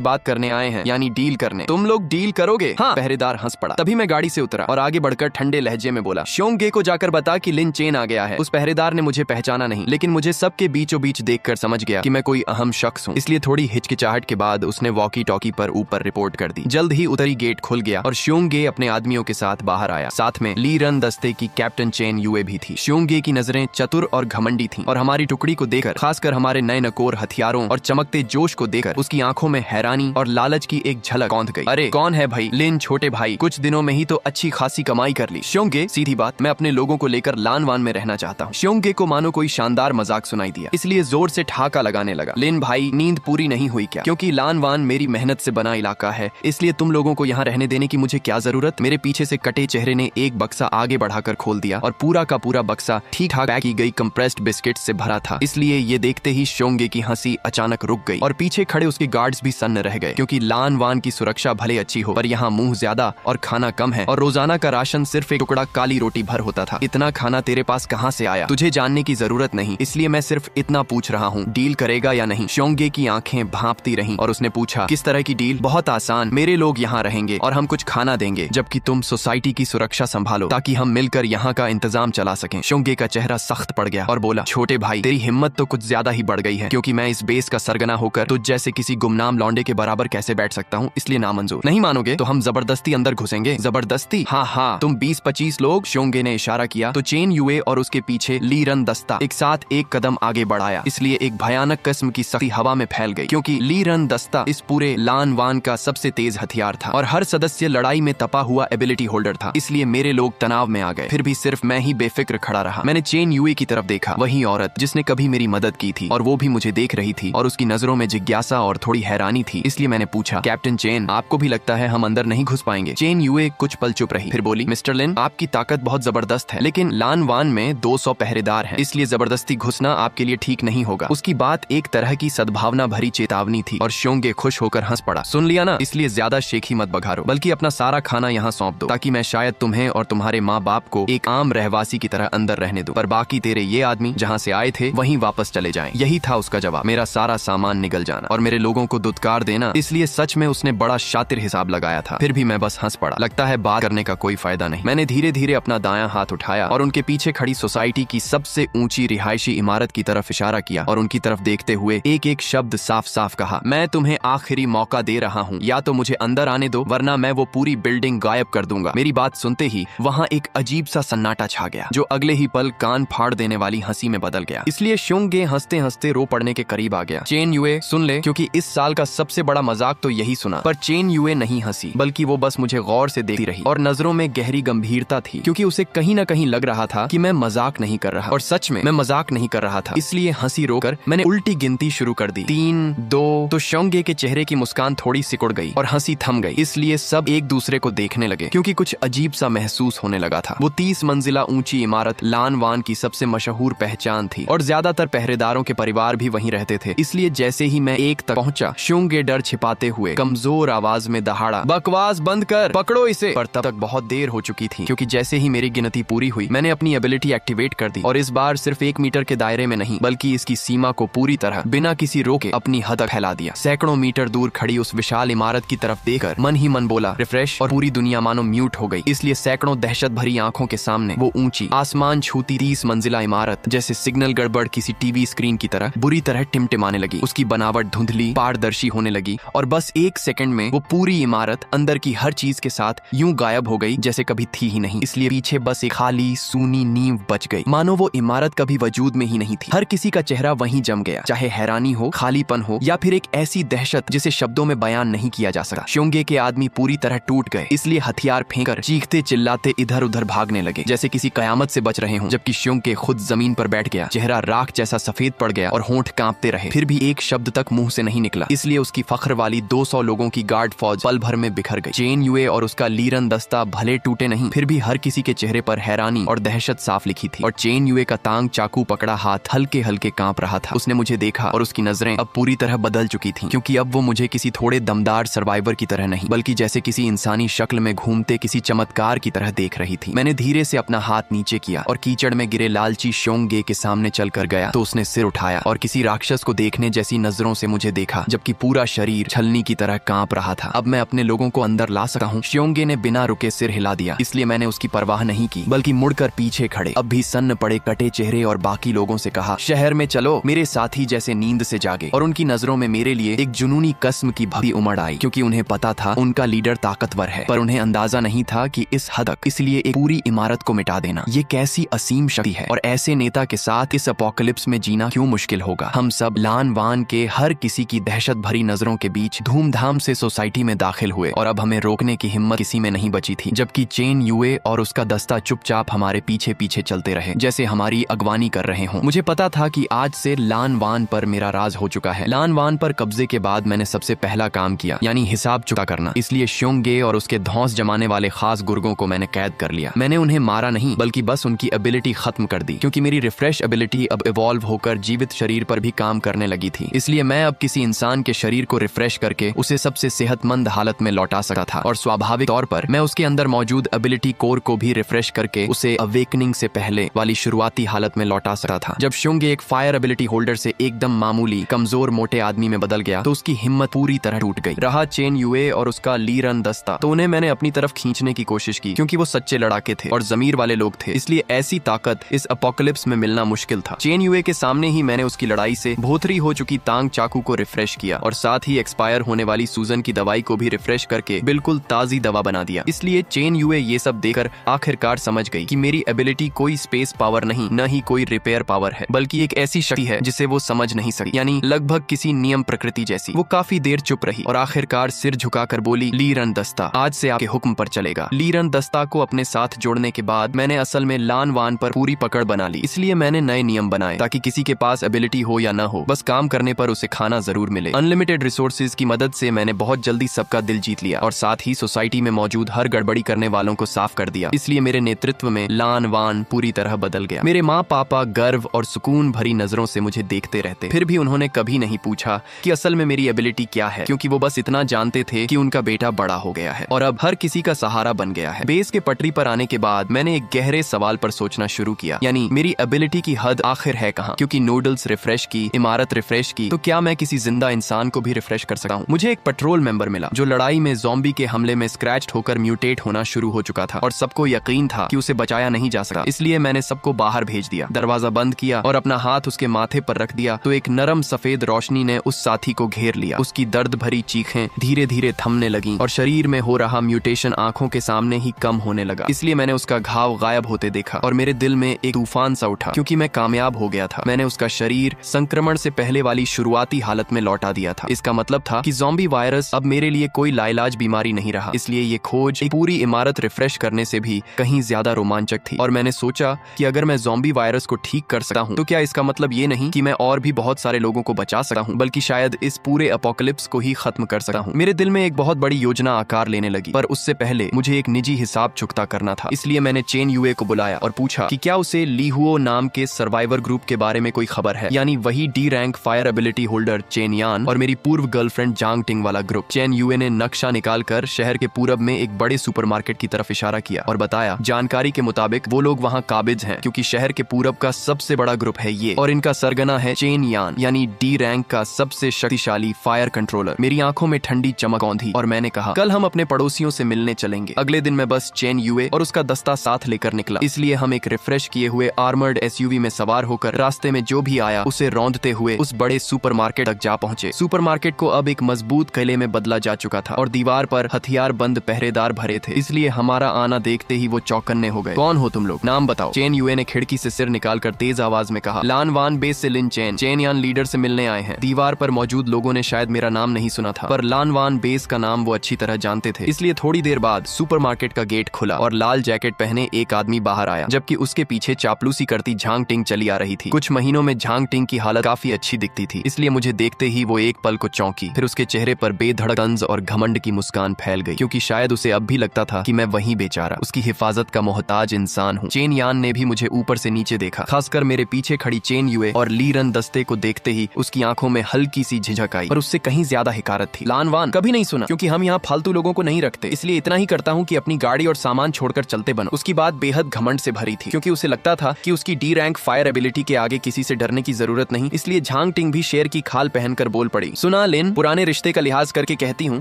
बात करने आए हैं, यानी डील करने। तुम लोग डील करोगे? हाँ। पहरेदार हंस पड़ा। तभी मैं गाड़ी से उतरा और आगे बढ़कर ठंडे लहजे में बोला, श्योंगे को जाकर बता कि लिन चेन आ गया है। उस पहरेदार ने मुझे पहचाना नहीं, लेकिन मुझे सबके बीचों बीच देखकर समझ गया कि मैं कोई अहम शख्स हूँ, इसलिए थोड़ी हिचकिचाहट के बाद उसने वॉकी टॉकी पर ऊपर रिपोर्ट कर दी। जल्द ही उत्तरी गेट खुल गया और श्योंगे अपने आदमियों के साथ बाहर आया। साथ में ली रन दस्ते की कैप्टन चेन युए भी थी। श्योंगे की नजरें चतुर और घमंडी थीं और हमारी टुकड़ी को देखकर, खासकर हमारे नए नकोर हथियारों और चमकते जोश को देखकर उसकी आंखों में हैरानी और लालच की एक झलक कौंध गई। अरे कौन है भाई? लिन छोटे भाई, कुछ दिनों में ही तो अच्छी खासी कमाई कर ली। श्योंगे, सीधी बात, मैं अपने लोगों को लेकर लानवान में रहना चाहता हूँ। श्योंगे को मानो कोई शानदार मजाक सुनाई दिया, इसलिए जोर से ठहाका लगाने लगा। लिन भाई, नींद पूरी नहीं हुई क्या? क्योंकि लानवान मेरी मेहनत से बना इलाका है, इसलिए तुम लोगों को यहाँ रहने देने की मुझे क्या जरूरत? मेरे पीछे से कटे चेहरे ने एक बक्सा आगे बढ़ाकर खोल दिया और पूरा का पूरा बक्सा ठीक ठाक पैक की गई कंप्रेस्ड बिस्किट से भरा था। इसलिए ये देखते ही श्योंगे की हंसी अचानक रुक गई और पीछे खड़े उसके गार्ड्स भी सन्न रह गए, क्योंकि लानवान की सुरक्षा भले अच्छी हो पर यहाँ मुंह ज्यादा और खाना कम है और रोजाना का राशन सिर्फ एक टुकड़ा काली रोटी भर होता था। इतना खाना तेरे पास कहाँ से आया? तुझे जानने की जरूरत नहीं, इसलिए मैं सिर्फ इतना पूछ रहा हूँ, डील करेगा या नहीं? श्योंगे की आंखें भांपती रहीं और उसने पूछा, किस तरह की डील? बहुत आसान, मेरे लोग यहाँ रहेंगे और हम कुछ खाना देंगे, जबकि तुम सोसाइटी की सुरक्षा संभालो ताकि हम मिलकर यहाँ का इंतजाम चला सकें। श्योंगे का चेहरा सख्त पड़ गया और बोला, छोटे भाई, तेरी हिम्मत तो कुछ ज्यादा ही बढ़ गई है, क्योंकि मैं इस बेस का सरगना होकर तुझ जैसे किसी गुमनाम लौंडे के बराबर कैसे बैठ सकता हूँ, इसलिए नामंजूर। नहीं मानोगे तो हम जबरदस्ती अंदर घुसेंगे। जबरदस्ती? हाँ हाँ, तुम 20-25 लोग। श्योंगे ने इशारा किया तो चेन युए और उसके पीछे ली रन दस्ता एक साथ एक कदम आगे बढ़ाया, इसलिए एक भयानक किस्म की सख्ती हवा में फैल गई, क्योंकि ली रन दस्ता इस पूरे लान वान का सबसे तेज हथियार था और हर सदस्य लड़ाई में तपा हुआ एबिलिटी होल्डर था। इसलिए मेरे लोग तनाव में आ गए। फिर भी सिर्फ मैं ही बेफिक्र खड़ा रहा। मैंने चेन युए की तरफ देखा, वही औरत जिसने कभी मेरी मदद की थी, और वो भी मुझे देख रही थी और उसकी नजरों में जिज्ञासा और थोड़ी हैरानी थी। इसलिए मैंने पूछा, कैप्टन चेन, आपको भी लगता है हम अंदर नहीं घुस पाएंगे? चेन युए कुछ पल चुप रही, फिर बोली, मिस्टर लिन, आपकी ताकत बहुत जबरदस्त है, लेकिन लान वान में 200 पहरेदार हैं, इसलिए जबरदस्ती घुसना आपके लिए ठीक नहीं होगा। उसकी बात एक तरह की सद्भावना भरी चेतावनी थी और श्योंगे खुश होकर हंस पड़ा। सुन लिया ना, इसलिए ज्यादा शेखी मत बघारो, बल्कि अपना सारा खाना यहाँ सौंप दो, ताकि मैं शायद तुम्हें और तुम्हारे माँ बाप को एक आम रहवासी की तरह अंदर रहने दूं, पर बाकी तेरे ये आदमी जहाँ से आए थे वहीं वापस चले जाएं। यही था उसका जवाब, मेरा सारा सामान निगल जाना और मेरे लोगों को दुत्कार देना। इसलिए सच में उसने बड़ा शातिर हिसाब लगाया था। फिर भी मैं बस हंस पड़ा। लगता है बात करने का कोई फायदा नहीं। मैंने धीरे धीरे अपना दायां हाथ उठाया और उनके पीछे खड़ी सोसाइटी की सबसे ऊंची रिहायशी इमारत की तरफ इशारा किया और उनकी तरफ देखते हुए एक एक शब्द साफ साफ कहा, मैं तुम्हें आखिरी मौका दे रहा हूँ, या तो मुझे अंदर आने दो, वरना मैं वो पूरी बिल्डिंग गायब कर दूंगा। मेरी बात सुनते ही वहाँ एक अजीब सा सन्नाटा छा गया, जो अगले ही पल कान फाड़ देने वाली हंसी में बदल गया। इसलिए श्योंगे हंसते हंसते रो पड़ने के करीब आ गया। चेन युए, सुन ले, क्योंकि इस साल का सबसे बड़ा मजाक तो यही सुना। पर चेन युए नहीं हंसी, बल्कि वो बस मुझे गौर से देखती रही और नजरों में गहरी गंभीरता थी, क्योंकि उसे कहीं न कहीं लग रहा था कि मैं मजाक नहीं कर रहा, और सच में मैं मजाक नहीं कर रहा था। इसलिए हंसी रोकर मैंने उल्टी गिनती शुरू कर दी, 3, 2। तो श्योंगे के चेहरे की मुस्कान थोड़ी सिकुड़ गई और हंसी थम गई। इसलिए सब एक दूसरे को देखने लगे, क्योंकि कुछ अजीब सा महसूस होने लगा था। वो 30 मंजिला ऊंची इमारत लान वान की सबसे मशहूर पहचान थी और ज्यादातर पहरेदारों के परिवार भी वहीं रहते थे। इसलिए जैसे ही मैं एक तक पहुंचा, श्योंगे डर छिपाते हुए कमजोर आवाज में दहाड़ा, बकवास बंद कर, पकड़ो इसे। पर तब तक बहुत देर हो चुकी थी, क्योंकि जैसे ही मेरी गिनती पूरी हुई, मैंने अपनी एबिलिटी एक्टिवेट कर दी और इस बार सिर्फ 1 मीटर के दायरे में नहीं, बल्कि इसकी सीमा को पूरी तरह बिना किसी रोके अपनी हद तक फैला दिया। सैकड़ों मीटर दूर खड़ी उस विशाल इमारत की तरफ देखकर मन ही मन बोला, रिफ्रेश, और पूरी दुनिया मानो म्यूट हो गई। इसलिए सैकड़ों दहशत भरी आंखों के सामने वो ऊंची आसमान छूती 30 मंजिला इमारत जैसे सिग्नल गड़बड़ किसी टीवी स्क्रीन की तरह बुरी तरह टिमटिमाने लगी। उसकी बनावट धुंधली, पारदर्शी होने लगी और बस 1 सेकंड में वो पूरी इमारत अंदर की हर चीज के साथ यूं गायब हो गई जैसे कभी थी ही नहीं। इसलिए पीछे बस एक खाली सूनी नींव बच गई, मानो वो इमारत कभी वजूद में ही नहीं थी। हर किसी का चेहरा वहीं जम गया, चाहे हैरानी हो, खालीपन हो, या फिर एक ऐसी दहशत जिसे शब्दों में बयान नहीं किया जा सका। श्योंगे के आदमी पूरी तरह टूट गए, इसलिए हथियार फेंकर चीखते चिल्लाते इधर उधर भागने लगे जैसे किसी कयामत से बच रहे हों। जबकि श्योंगे खुद जमीन पर बैठ गया, चेहरा राख जैसा सफेद पड़ गया और होंठ कांपते रहे। फिर भी एक शब्द तक मुंह से नहीं निकला। इसलिए उसकी फख्र वाली 200 लोगों की गार्ड विराट फौज पल भर में बिखर गई। चेन युए और उसका लीरन दस्ता भले टूटे नहीं, फिर भी हर किसी के चेहरे पर हैरानी और दहशत साफ लिखी थी। और चेन युए का तांग चाकू पकड़ा हाथ हल्के हल्के कांप रहा था। उसने मुझे देखा और उसकी नजरें अब पूरी तरह बदल चुकी थीं, क्योंकि अब वो मुझे किसी थोड़े दमदार सर्वाइवर की तरह नहीं, बल्कि जैसे किसी इंसानी शक्ल में घूमते किसी चमत्कार की तरह देख रही थी। मैंने धीरे से अपना हाथ नीचे किया और कीचड़ में गिरे लालची श्योंगे के सामने चलकर गया तो उसने सिर उठाया और किसी राक्षस को देखने जैसी नजरों से मुझे देखा, जबकि पूरा शरीर छलनी की तरह कांप रहा था। अब मैं अपने लोगों को अंदर ला सका हूँ। श्योंगे ने बिना रुके सिर हिला दिया, इसलिए मैंने उसकी परवाह नहीं की, बल्कि मुड़कर पीछे खड़े अब भी सन्न पड़े कटे चेहरे और बाकी लोगों से कहा, शहर में चलो। मेरे साथी जैसे नींद से जागे और उनकी नजरों में मेरे लिए एक जुनूनी कस्म की भरी उमड़ आई, क्योंकि उन्हें पता था उनका लीडर ताकतवर है, पर उन्हें अंदाजा नहीं था कि इस हद तक, इसलिए एक पूरी इमारत को मिटा देना ये कैसी असीम शक्ति है। और ऐसे नेता के साथ इस अपोकलिप्स में जीना क्यों मुश्किल होगा। हम सब लान वान के हर किसी की दहशत भरी नजरों के बीच धूमधाम से सोसाइटी में दाखिल हुए और अब हमें रोकने की हिम्मत किसी में नहीं बची थी, जबकि चेन युए और उसका दस्ता चुपचाप हमारे पीछे पीछे चलते रहे जैसे हमारी अगवानी कर रहे हों। मुझे पता था कि आज से लान वान पर मेरा राज हो चुका है। लान वान पर कब्जे के बाद मैंने सबसे पहला काम किया, यानी हिसाब चुका करना। इसलिए श्योंगे और उसके धौंस जमाने वाले खास गुर्गों को मैंने कैद कर लिया। मैंने उन्हें मारा नहीं, बल्कि बस उनकी एबिलिटी खत्म कर दी, क्योंकि मेरी रिफ्रेश एबिलिटी अब इवॉल्व होकर जीवित शरीर पर भी काम करने लगी थी। इसलिए मैं अब किसी इंसान के शरीर को रिफ्रेश करके उसे सबसे सेहतमंद हालत में लौटा सकता था, और स्वाभाविक तौर पर मैं उसके अंदर मौजूद एबिलिटी कोर को भी रिफ्रेश करके उसे अवेकनिंग से पहले वाली शुरुआती हालत में लौटा सकता था। जब श्योंगे एक फायर एबिलिटी होल्डर से एकदम मामूली कमजोर मोटे आदमी में बदल गया तो उसकी हिम्मत पूरी तरह टूट गई। रहा चेन युए और उसका लीरन दस्ता, तो उन्हें मैंने अपनी तरफ खींचने की कोशिश की, क्योंकि वो सच्चे लड़ाके थे और जमीर वाले लोग थे, इसलिए ऐसी ताकत इस अपोकलिप्स में मिलना मुश्किल था। चेन युए के सामने ही मैंने उसकी लड़ाई से भोथरी हो चुकी तांग चाकू को रिफ्रेश किया और साथ ही एक्सपायर होने वाली सूजन की दवाई को भी रिफ्रेश करके बिल्कुल ताजी दवा बना दिया। इसलिए चेन युए ये सब देखकर आखिरकार समझ गई कि मेरी एबिलिटी कोई स्पेस पावर नहीं, न ही कोई रिपेयर पावर है, बल्कि एक ऐसी शक्ति है जिसे वो समझ नहीं सकी, यानी लगभग किसी नियम प्रकृति जैसी। वो काफी देर चुप रही और आखिरकार सिर झुकाकर बोली, लीरन दस्ता आज से आपके हुक्म पर चलेगा। लीरन दस्ता को अपने साथ जोड़ने के बाद मैंने असल में लान वान पर पूरी पकड़ बना ली। इसलिए मैंने नए नियम बनाए ताकि किसी के पास एबिलिटी हो या ना हो, बस काम करने पर उसे खाना जरूर मिले। अनलिमिटेड रिसोर्सेज की मदद से मैंने बहुत जल्दी सबका दिल जीत लिया और साथ ही सोसाइटी में मौजूद हर गड़बड़ी करने वालों को साफ कर दिया। इसलिए मेरे नेतृत्व में लान वान पूरी तरह बदल गया। मेरे माँ पापा गर्व और सुकून भरी नजरों से मुझे देखते रहते, फिर भी उन्होंने कभी नहीं पूछा कि असल में मेरी एबिलिटी क्या है, क्योंकि वो बस इतना जानते थे कि उनका बेटा बड़ा हो गया है और अब हर किसी का सहारा बन गया है। बेस के पटरी पर आने के बाद मैंने एक गहरे सवाल पर सोचना शुरू किया, यानी मेरी एबिलिटी की हद आखिर है कहाँ? क्योंकि नूडल्स रिफ्रेश की, इमारत रिफ्रेश की, तो क्या मैं किसी जिंदा इंसान को भी रिफ्रेश कर सकता हूँ? मुझे एक पेट्रोल मेंबर मिला जो लड़ाई में ज़ॉम्बी के हमले में स्क्रैच्ड होकर म्यूटेट होना शुरू हो चुका था और सबको यकीन था कि उसे बचाया नहीं जा सकता। इसलिए मैंने सबको बाहर भेज दिया, दरवाजा बंद किया और अपना हाथ उसके माथे पर रख दिया तो एक नरम सफेद रोशनी ने उस साथी को घेर लिया। उसकी दर्द भरी चीखें धीरे धीरे थमने लगीं और शरीर में हो रहा म्यूटेशन आंखों के सामने ही कम होने लगा। इसलिए मैंने उसका घाव गायब होते देखा और मेरे दिल में एक तूफान सा उठा, क्योंकि मैं कामयाब हो गया था। मैंने उसका शरीर संक्रमण से पहले वाली शुरुआती हालत में लौटा दिया था। इसका मतलब था कि ज़ॉम्बी वायरस अब मेरे लिए कोई लाइलाज बीमारी नहीं रहा। इसलिए ये खोज एक पूरी इमारत रिफ्रेश करने से भी कहीं ज्यादा रोमांचक थी और मैंने सोचा कि अगर मैं ज़ॉम्बी वायरस को ठीक कर सकता हूँ तो क्या इसका मतलब ये नहीं कि मैं और भी बहुत सारे लोगों को बचा सकता हूँ, बल्कि शायद इस पूरे अपोकलिप्स को ही खत्म कर सकता हूँ। मेरे दिल में एक बहुत बड़ी योजना आकार लेने लगी, पर उससे पहले मुझे एक निजी हिसाब चुकता करना था। इसलिए मैंने चेन युए को बुलाया और पूछा कि क्या उसे लीहुओ नाम के सर्वाइवर ग्रुप के बारे में कोई खबर है, यानी वही D rank fire ability holder chain यान और मेरी पूर्व गर्लफ्रेंड जांग टिंग वाला ग्रुप। चेन युए ने नक्शा निकालकर शहर के पूरब में एक बड़े सुपरमार्केट की तरफ इशारा किया और बताया, जानकारी के मुताबिक वो लोग वहाँ काबिज हैं, क्योंकि शहर के पूरब का सबसे बड़ा ग्रुप है ये और इनका सरगना है चेन यान, यानी डी रैंक का सबसे शक्तिशाली फायर कंट्रोलर। मेरी आंखों में ठंडी चमक औंधी और मैंने कहा, कल हम अपने पड़ोसियों से मिलने चलेंगे। अगले दिन मैं बस चेन युए और उसका दस्ता साथ लेकर निकला। इसलिए हम एक रिफ्रेश किए हुए आर्मर्ड एसयूवी में सवार होकर रास्ते में जो भी आया उसे रौंदते हुए उस बड़े सुपरमार्केट तक जा पहुंचे। सुपरमार्केट को अब एक मजबूत किले में बदला जा चुका था और दीवार पर हथियार बंद पहरेदार भरे थे, इसलिए हमारा आना देखते ही वो चौकन्ने हो गए। कौन हो तुम लोग? नाम बताओ। चेन युए ने खिड़की से सिर निकालकर तेज आवाज में कहा, लान वान बेस से लिन चेन, चेन यान लीडर से मिलने आए हैं। दीवार पर मौजूद लोगों ने शायद मेरा नाम नहीं सुना था, पर लान वान बेस का नाम वो अच्छी तरह जानते थे। इसलिए थोड़ी देर बाद सुपरमार्केट का गेट खुला और लाल जैकेट पहने एक आदमी बाहर आया, जबकि उसके पीछे चापलूसी करती झांग टिंग चली आ रही थी। कुछ महीनों में झांग टिंग की हालत काफी अच्छी दिखती थी, इसलिए मुझे देखते ही वो एक पल को चौंकी, फिर उसके चेहरे पर बेधड़क तंज और घमंड की मुस्कान फैल गई, क्योंकि शायद उसे अब भी लगता था कि मैं वही बेचारा उसकी हिफाजत का मोहताज इंसान हूँ। चेन यान ने भी मुझे ऊपर से नीचे देखा, खासकर मेरे पीछे खड़ी चेन युए और ली रन दस्ते को देखते ही उसकी आंखों में हल्की सी झिझक आई, पर उससे कहीं ज्यादा हिकारत थी। लान वान कभी नहीं सुना, क्योंकि हम यहाँ फालतू लोगों को नहीं रखते, इसलिए इतना ही करता हूँ कि अपनी गाड़ी और सामान छोड़कर चलते बनो। उसकी बात बेहद घमंड से भरी थी, क्योंकि उसे लगता था कि उसकी डी रैंक फायर एबिलिटी के आगे किसी से डरने की जरूरत नहीं। इसलिए झांग टिंग भी शेर की खाल पहनकर बोल पड़ी, सुना लिन, पुराने रिश्ते का लिहाज करके कहती हूँ,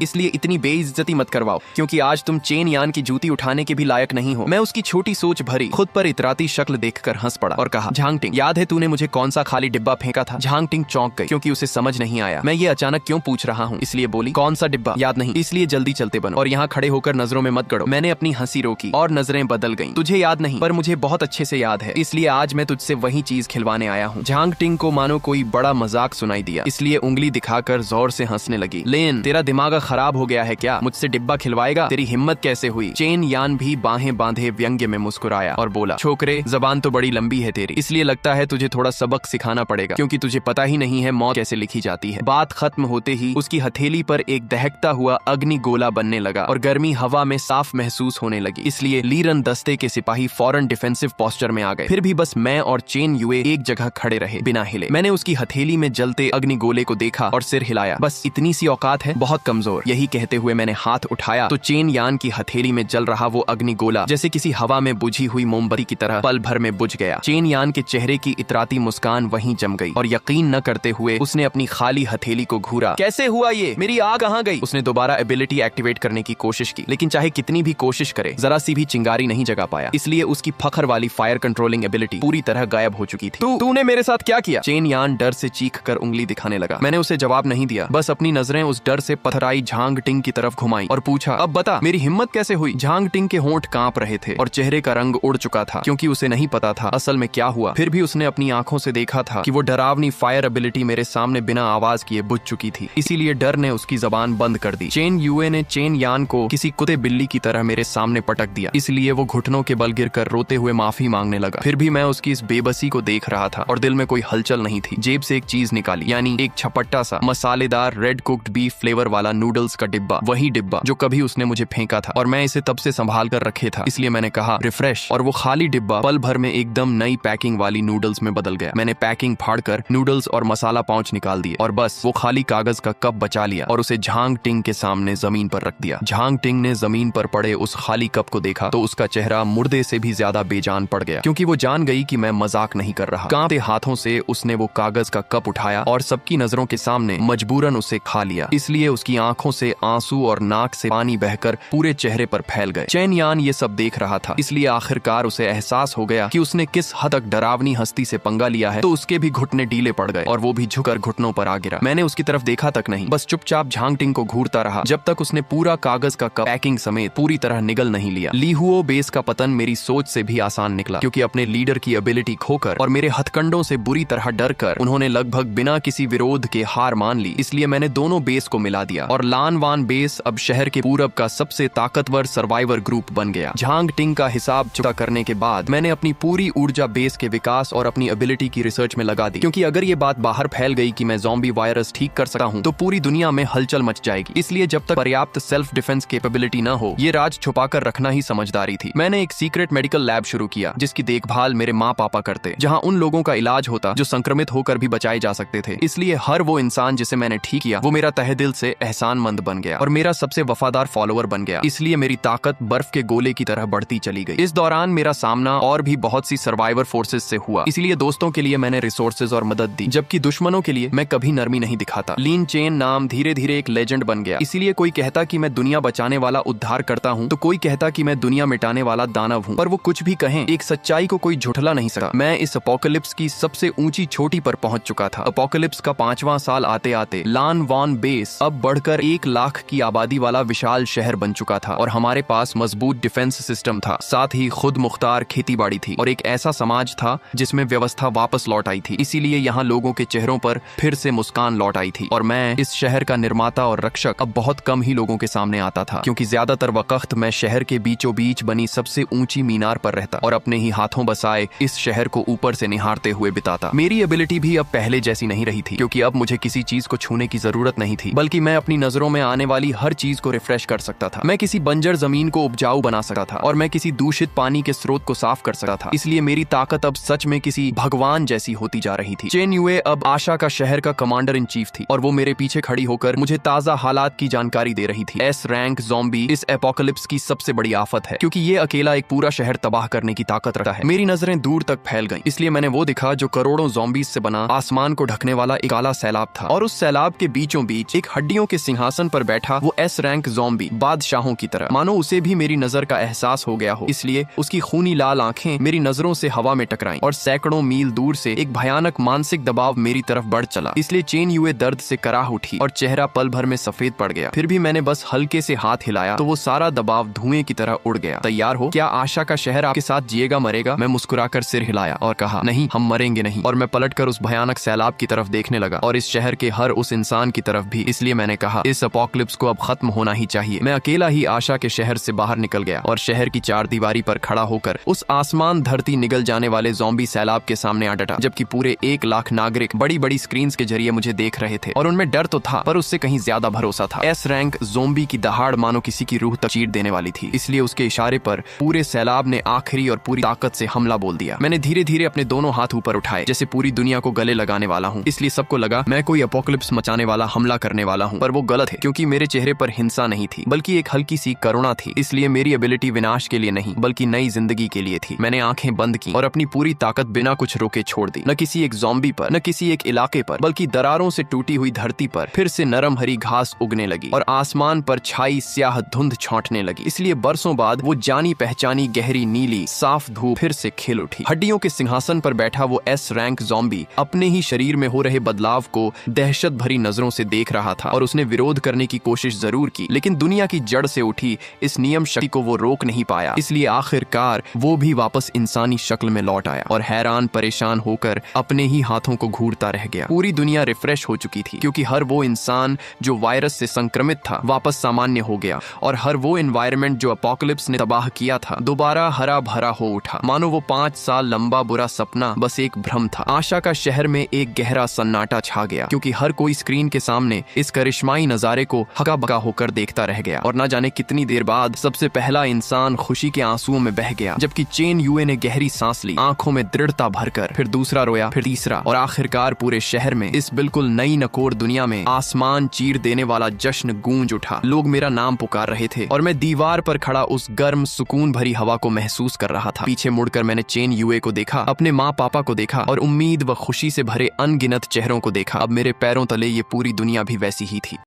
इसलिए इतनी बेइज्जती मत करवाओ, क्योंकि आज तुम चेन यान की जूती उठाने के भी लायक नहीं हो। मैं उसकी छोटी सोच भरी खुद पर इतराती शक्ल देखकर हंस पड़ा और कहा, झांग टिंग, याद है तूने मुझे कौन सा खाली डिब्बा फेंका था? झांग टिंग चौंक गई, क्योंकि उसे समझ नहीं आया मैं ये अचानक क्यों पूछ रहा हूँ, इसलिए बोली, कौन सा डिब्बा? याद नहीं, इसलिए जल्दी चलते बनो और यहाँ खड़े होकर नजरों में मत गड़ो। मैंने अपनी हंसी रोकी और नजरें बदल गईं। तुझे याद नहीं, पर मुझे बहुत अच्छे से याद है, इसलिए आज मैं तुझसे वही चीज खिलवाने आया हूँ। झांग टिंग को मानो कोई बड़ा मजाक सुनाई दिया, इसलिए उंगली दिखाकर जोर से हंसने लगी। लेन, तेरा दिमाग खराब हो गया है क्या? मुझसे डिब्बा खिलवाएगा? तेरी हिम्मत कैसे हुई? चेन यान भी बाहें बांधे व्यंग्य में मुस्कुराया और बोला, छोकरे, जबान तो बड़ी लंबी है तेरी, इसलिए लगता है तुझे थोड़ा सबक सिखाना पड़ेगा, क्योंकि तुझे पता ही नहीं है मौत कैसे लिखी जाती है। बात खत्म होते ही उसकी हथेली पर एक दहकता हुआ अग्नि गोला बनने लगा और गर्मी हवा में साफ महसूस होने लगी, इसलिए लीरन दस्ते के सिपाही फौरन डिफेंसिव पोस्चर में आ गए। फिर भी बस मैं और चेन युए एक जगह खड़े रहे बिना हिले। मैंने उसकी हथेली में जलते अग्नि गोले को देखा और सिर हिलाया, बस इतनी सी औकात है, बहुत कमजोर। यही कहते हुए मैंने हाथ उठाया तो चेन यान की हथेली में जल रहा वो अग्नि गोला जैसे किसी हवा में बुझी हुई मोमबत्ती की तरह पल भर में बुझ गया। चेन यान के चेहरे की इतराती मुस्कान वहीं जम गई और यकीन न करते हुए उसने अपनी खाली हथेली को घूरा। कैसे हुआ ये? मेरी आग कहाँ गई? उसने दोबारा एबिलिटी एक्टिवेट करने की कोशिश की, लेकिन चाहे कितनी भी कोशिश करे जरा सी भी चिंगारी नहीं जगा पाया, इसलिए उसकी फखर वाली फायर कंट्रोलिंग एबिलिटी पूरी तरह गायब हो चुकी थी। तूने मेरे साथ क्या किया? चेन यान डर से चीख कर उंगली दिखाने लगा। मैंने उसे जवाब नहीं दिया, बस अपनी नजरें उस डर से पथराई झांग टिंग की तरफ घुमाई और पूछा, अब बता मेरी हिम्मत कैसे हुई? झांग टिंग के होंठ कांप रहे थे और चेहरे का रंग उड़ चुका था, क्योंकि उसे नहीं पता था असल में क्या हुआ। फिर भी उसने अपनी आंखों से देखा था कि वो डरावनी फायर एबिलिटी मेरे सामने बिना आवाज किए बुझ चुकी थी, इसीलिए डर ने उसकी जबान बंद कर दी। चेन युए ने चेन यान को किसी कुत्ते बिल्ली की तरह मेरे सामने पटक दिया, इसलिए वो घुटनों के बल गिरकर रोते हुए माफी मांगने लगा। फिर भी मैं उसकी इस बेबसी को देख रहा था और दिल में कोई हलचल नहीं थी। जेब से एक चीज निकाली, यानी एक छपट्टा सा मसालेदार रेड कुक्ड बीफ फ्लेवर वाला नूडल्स का डिब्बा, वही डिब्बा जो कभी उसने मुझे फेंका था और मैं इसे तब से संभाल कर रखे था, इसलिए मैंने कहा, रिफ्रेश। और वो खाली डिब्बा पल भर में एकदम नई पैकिंग वाली नूडल्स में बदल गया। मैंने पैकिंग फाड़कर नूडल्स और मसाला पाउच निकाल दिए और बस वो खाली कागज का कप बचा लिया और उसे झांग टिंग के सामने जमीन पर रख दिया। झांग टिंग ने जमीन पर पड़े उस खाली कप को देखा तो उसका चेहरा मुर्दे से भी ज्यादा बेजान पड़ गया, क्योंकि वो जान गई कि मैं मजाक नहीं कर रहा। कांपते हाथों से उसने वो कागज का कप उठाया और सबकी नजरों के सामने मजबूरन उसे खा लिया, इसलिए उसकी आंखों से आंसू और नाक से पानी बहकर पूरे चेहरे पर फैल गए। चेन यान ये सब देख रहा था, इसलिए आखिरकार उसे एहसास हो गया कि उसने किस हद तक डरावनी हस्ती से पंगा लिया है, तो उसके भी घुटने ढीले पड़ गए और वो भी झुककर घुटनों पर आ गिरा। मैंने उसकी तरफ देखा तक नहीं, बस चुपचाप झांग टिंग को घूरता रहा जब तक उसने पूरा कागज का कप पैकिंग समेत पूरी तरह निगल नहीं लिया। लीहुओ बेस का पतन मेरी सोच से भी आसान निकला, क्योंकि अपने लीडर की एबिलिटी खोकर और मेरे हथकंडों से बुरी तरह डर कर उन्होंने लगभग बिना किसी विरोध के हार मान ली, इसलिए मैंने दोनों बेस को मिला दिया और लान वान बेस अब शहर के पूरब का सबसे ताकतवर सर्वाइवर ग्रुप बन गया। झांग टिंग का हिसाब चुका करने के बाद मैंने अपनी पूरी ऊर्जा बेस के विकास और अपनी एबिलिटी की रिसर्च में लगा दी, क्योंकि अगर ये बात बाहर फैल गई कि मैं ज़ॉम्बी वायरस ठीक कर सकता हूँ तो पूरी दुनिया में हलचल मच जाएगी, इसलिए जब तक पर्याप्त सेल्फ डिफेंस कैपेबिलिटी न हो ये राज छुपाकर रखना ही समझदारी थी। मैंने एक सीक्रेट मेडिकल लैब शुरू किया जिसकी देखभाल मेरे माँ पापा करते, जहाँ उन लोगों का इलाज होता जो संक्रमित होकर भी बचाए जा सकते थे, इसलिए हर वो इंसान जिसे मैंने ठीक किया वो मेरा तहे दिल से एहसानमंद बन गया और मेरा सबसे वफादार फॉलोअर बन गया, इसलिए मेरी ताकत बर्फ के गोले की तरह बढ़ती चली गई। इस दौरान मेरा सामना और भी बहुत सी सर्वाइवर फोर्सेस से हुआ, इसलिए दोस्तों के लिए मैंने रिसोर्सेज और मदद दी, जबकि दुश्मनों के लिए मैं कभी नरमी नहीं दिखाता। लीन चेन नाम धीरे धीरे एक लेजेंड बन गया, इसीलिए कोई कहता कि मैं दुनिया बचाने वाला उद्धार करता हूँ तो कोई कहता कि मैं दुनिया मिटाने वाला दानव हूँ, पर वो कुछ भी कहें एक सच्चाई को कोई झुठला नहीं सकता। मैं इस अपोकलिप्स की सबसे ऊंची चोटी पर पहुंच चुका था। अपोकलिप्स का 5वां साल आते आते लान वान बेस अब बढ़कर 1 लाख की आबादी वाला विशाल शहर बन चुका था और हमारे पास मजबूत डिफेंस सिस्टम था, साथ ही खुद मुख्तार खेती बाड़ी थी और एक ऐसा समाज था जिसमें व्यवस्था वापस लौट आई थी, इसीलिए यहाँ लोगों के चेहरों पर फिर से मुस्कान लौट आई थी और मैं इस शहर का निर्माता और रक्षक अब बहुत कम ही लोगों के सामने आता था, क्योंकि ज्यादातर वक्त मैं शहर के बीचों बीच बनी सबसे ऊंची मीनार पर रहता और अपने ही हाथों बसाए इस शहर को ऊपर से निहारते हुए बिताता। मेरी एबिलिटी भी अब पहले जैसी नहीं रही थी, क्योंकि अब मुझे किसी चीज को छूने की जरूरत नहीं थी, बल्कि मैं अपनी अपनी नजरों में आने वाली हर चीज को रिफ्रेश कर सकता था। मैं किसी बंजर जमीन को उपजाऊ बना सकता था और मैं किसी दूषित पानी के स्रोत को साफ कर सकता था। इसलिए मेरी ताकत अब सच में किसी भगवान जैसी होती जा रही थी। चेन युए अब आशा का शहर का कमांडर इन चीफ थी और वो मेरे पीछे खड़ी होकर मुझे ताजा हालात की जानकारी दे रही थी। एस रैंक ज़ॉम्बी इस एपोकलिप्स की सबसे बड़ी आफत है, क्योंकि ये अकेला एक पूरा शहर तबाह करने की ताकत रखता है। मेरी नजरें दूर तक फैल गईं, इसलिए मैंने वो दिखा जो करोड़ों ज़ॉम्बीज से बना आसमान को ढकने वाला एक काला सैलाब था, और उस सैलाब के बीचों बीच एक हड्डियों के सिंहासन पर बैठा वो एस रैंक ज़ॉम्बी बादशाहों की तरह, मानो उसे भी मेरी नजर का एहसास हो गया हो। इसलिए उसकी खूनी लाल आंखें मेरी नजरों से हवा में टकराईं और सैकड़ों मील दूर से एक भयानक मानसिक दबाव मेरी तरफ बढ़ चला। इसलिए चेन युए दर्द से कराह उठी और चेहरा पल भर में सफेद पड़ गया। फिर भी मैंने बस हल्के से हाथ हिलाया तो वो सारा दबाव धुएं की तरह उड़ गया। तैयार हो? क्या आशा का शहर आपके साथ जिएगा मरेगा? मैं मुस्कुराकर सिर हिलाया और कहा, नहीं, हम मरेंगे नहीं। और मैं पलटकर उस भयानक सैलाब की तरफ देखने लगा और इस शहर के हर उस इंसान की तरफ भी। इसलिए मैंने कहा, इस एपोकलिप्स को अब खत्म होना ही चाहिए। मैं अकेला ही आशा के शहर से बाहर निकल गया और शहर की चारदीवारी पर खड़ा होकर उस आसमान धरती निगल जाने वाले ज़ॉम्बी सैलाब के सामने आ डटा, जबकि पूरे 1 लाख नागरिक बड़ी बड़ी स्क्रीन के जरिए मुझे देख रहे थे और उनमें डर तो था पर उससे कहीं ज्यादा भरोसा था। एस रैंक ज़ॉम्बी की दहाड़ मानो किसी की रूह तक चीर देने वाली थी। इसलिए उसके इशारे पर पूरे सैलाब ने आखिरी और पूरी ताकत से हमला बोल दिया। मैंने धीरे धीरे अपने दोनों हाथ ऊपर उठाए जैसे पूरी दुनिया को गले लगाने वाला हूँ। इसलिए सबको लगा मैं कोई एपोकलिप्स मचाने वाला हमला करने वाला हूँ, पर वो गलत है, क्योंकि मेरे चेहरे पर हिंसा नहीं थी बल्कि एक हल्की सी करुणा थी। इसलिए मेरी एबिलिटी विनाश के लिए नहीं बल्कि नई जिंदगी के लिए थी। मैंने आंखें बंद की और अपनी पूरी ताकत बिना कुछ रोके छोड़ दी, न किसी एक ज़ॉम्बी पर, न किसी एक इलाके पर, बल्कि दरारों से टूटी हुई धरती पर फिर से नरम हरी घास उगने लगी और आसमान पर छाई स्याह धुंध छौंटने लगी। इसलिए बरसों बाद वो जानी पहचानी गहरी नीली साफ धूप फिर से खिल उठी। हड्डियों के सिंहासन पर बैठा वो एस रैंक ज़ॉम्बी अपने ही शरीर में हो रहे बदलाव को दहशत भरी नजरों से देख रहा था और उसने विरोध करने की कोशिश जरूर की, लेकिन दुनिया की जड़ से उठी इस नियम शक्ति को वो रोक नहीं पाया। इसलिए आखिरकार वो भी वापस इंसानी शक्ल में लौट आया और हैरान परेशान होकर अपने ही हाथों को घूरता रह गया। पूरी दुनिया रिफ्रेश हो चुकी थी, क्योंकि हर वो इंसान जो वायरस से संक्रमित था वापस सामान्य हो गया और हर वो एनवायरनमेंट जो एपोकलिप्स ने तबाह किया था दोबारा हरा भरा हो उठा, मानो वो 5 साल लंबा बुरा सपना बस एक भ्रम था। आशा का शहर में एक गहरा सन्नाटा छा गया, क्योंकि हर कोई स्क्रीन के सामने इस करिश्माई नजारे को हका बका होकर देखता रह गया। और न जाने कितनी देर बाद सबसे पहला इंसान खुशी के आंसुओं में बह गया, जबकि चेन युए ने गहरी सांस ली, आंखों में दृढ़ता भरकर। फिर दूसरा रोया, फिर तीसरा, और आखिरकार पूरे शहर में, इस बिल्कुल नई नकोर दुनिया में आसमान चीर देने वाला जश्न गूंज उठा। लोग मेरा नाम पुकार रहे थे और मैं दीवार पर खड़ा उस गर्म सुकून भरी हवा को महसूस कर रहा था। पीछे मुड़कर मैंने चेन युए को देखा, अपने माँ पापा को देखा और उम्मीद व खुशी से भरे अनगिनत चेहरों को देखा। अब मेरे पैरों तले ये पूरी दुनिया भी वैसी ही थी।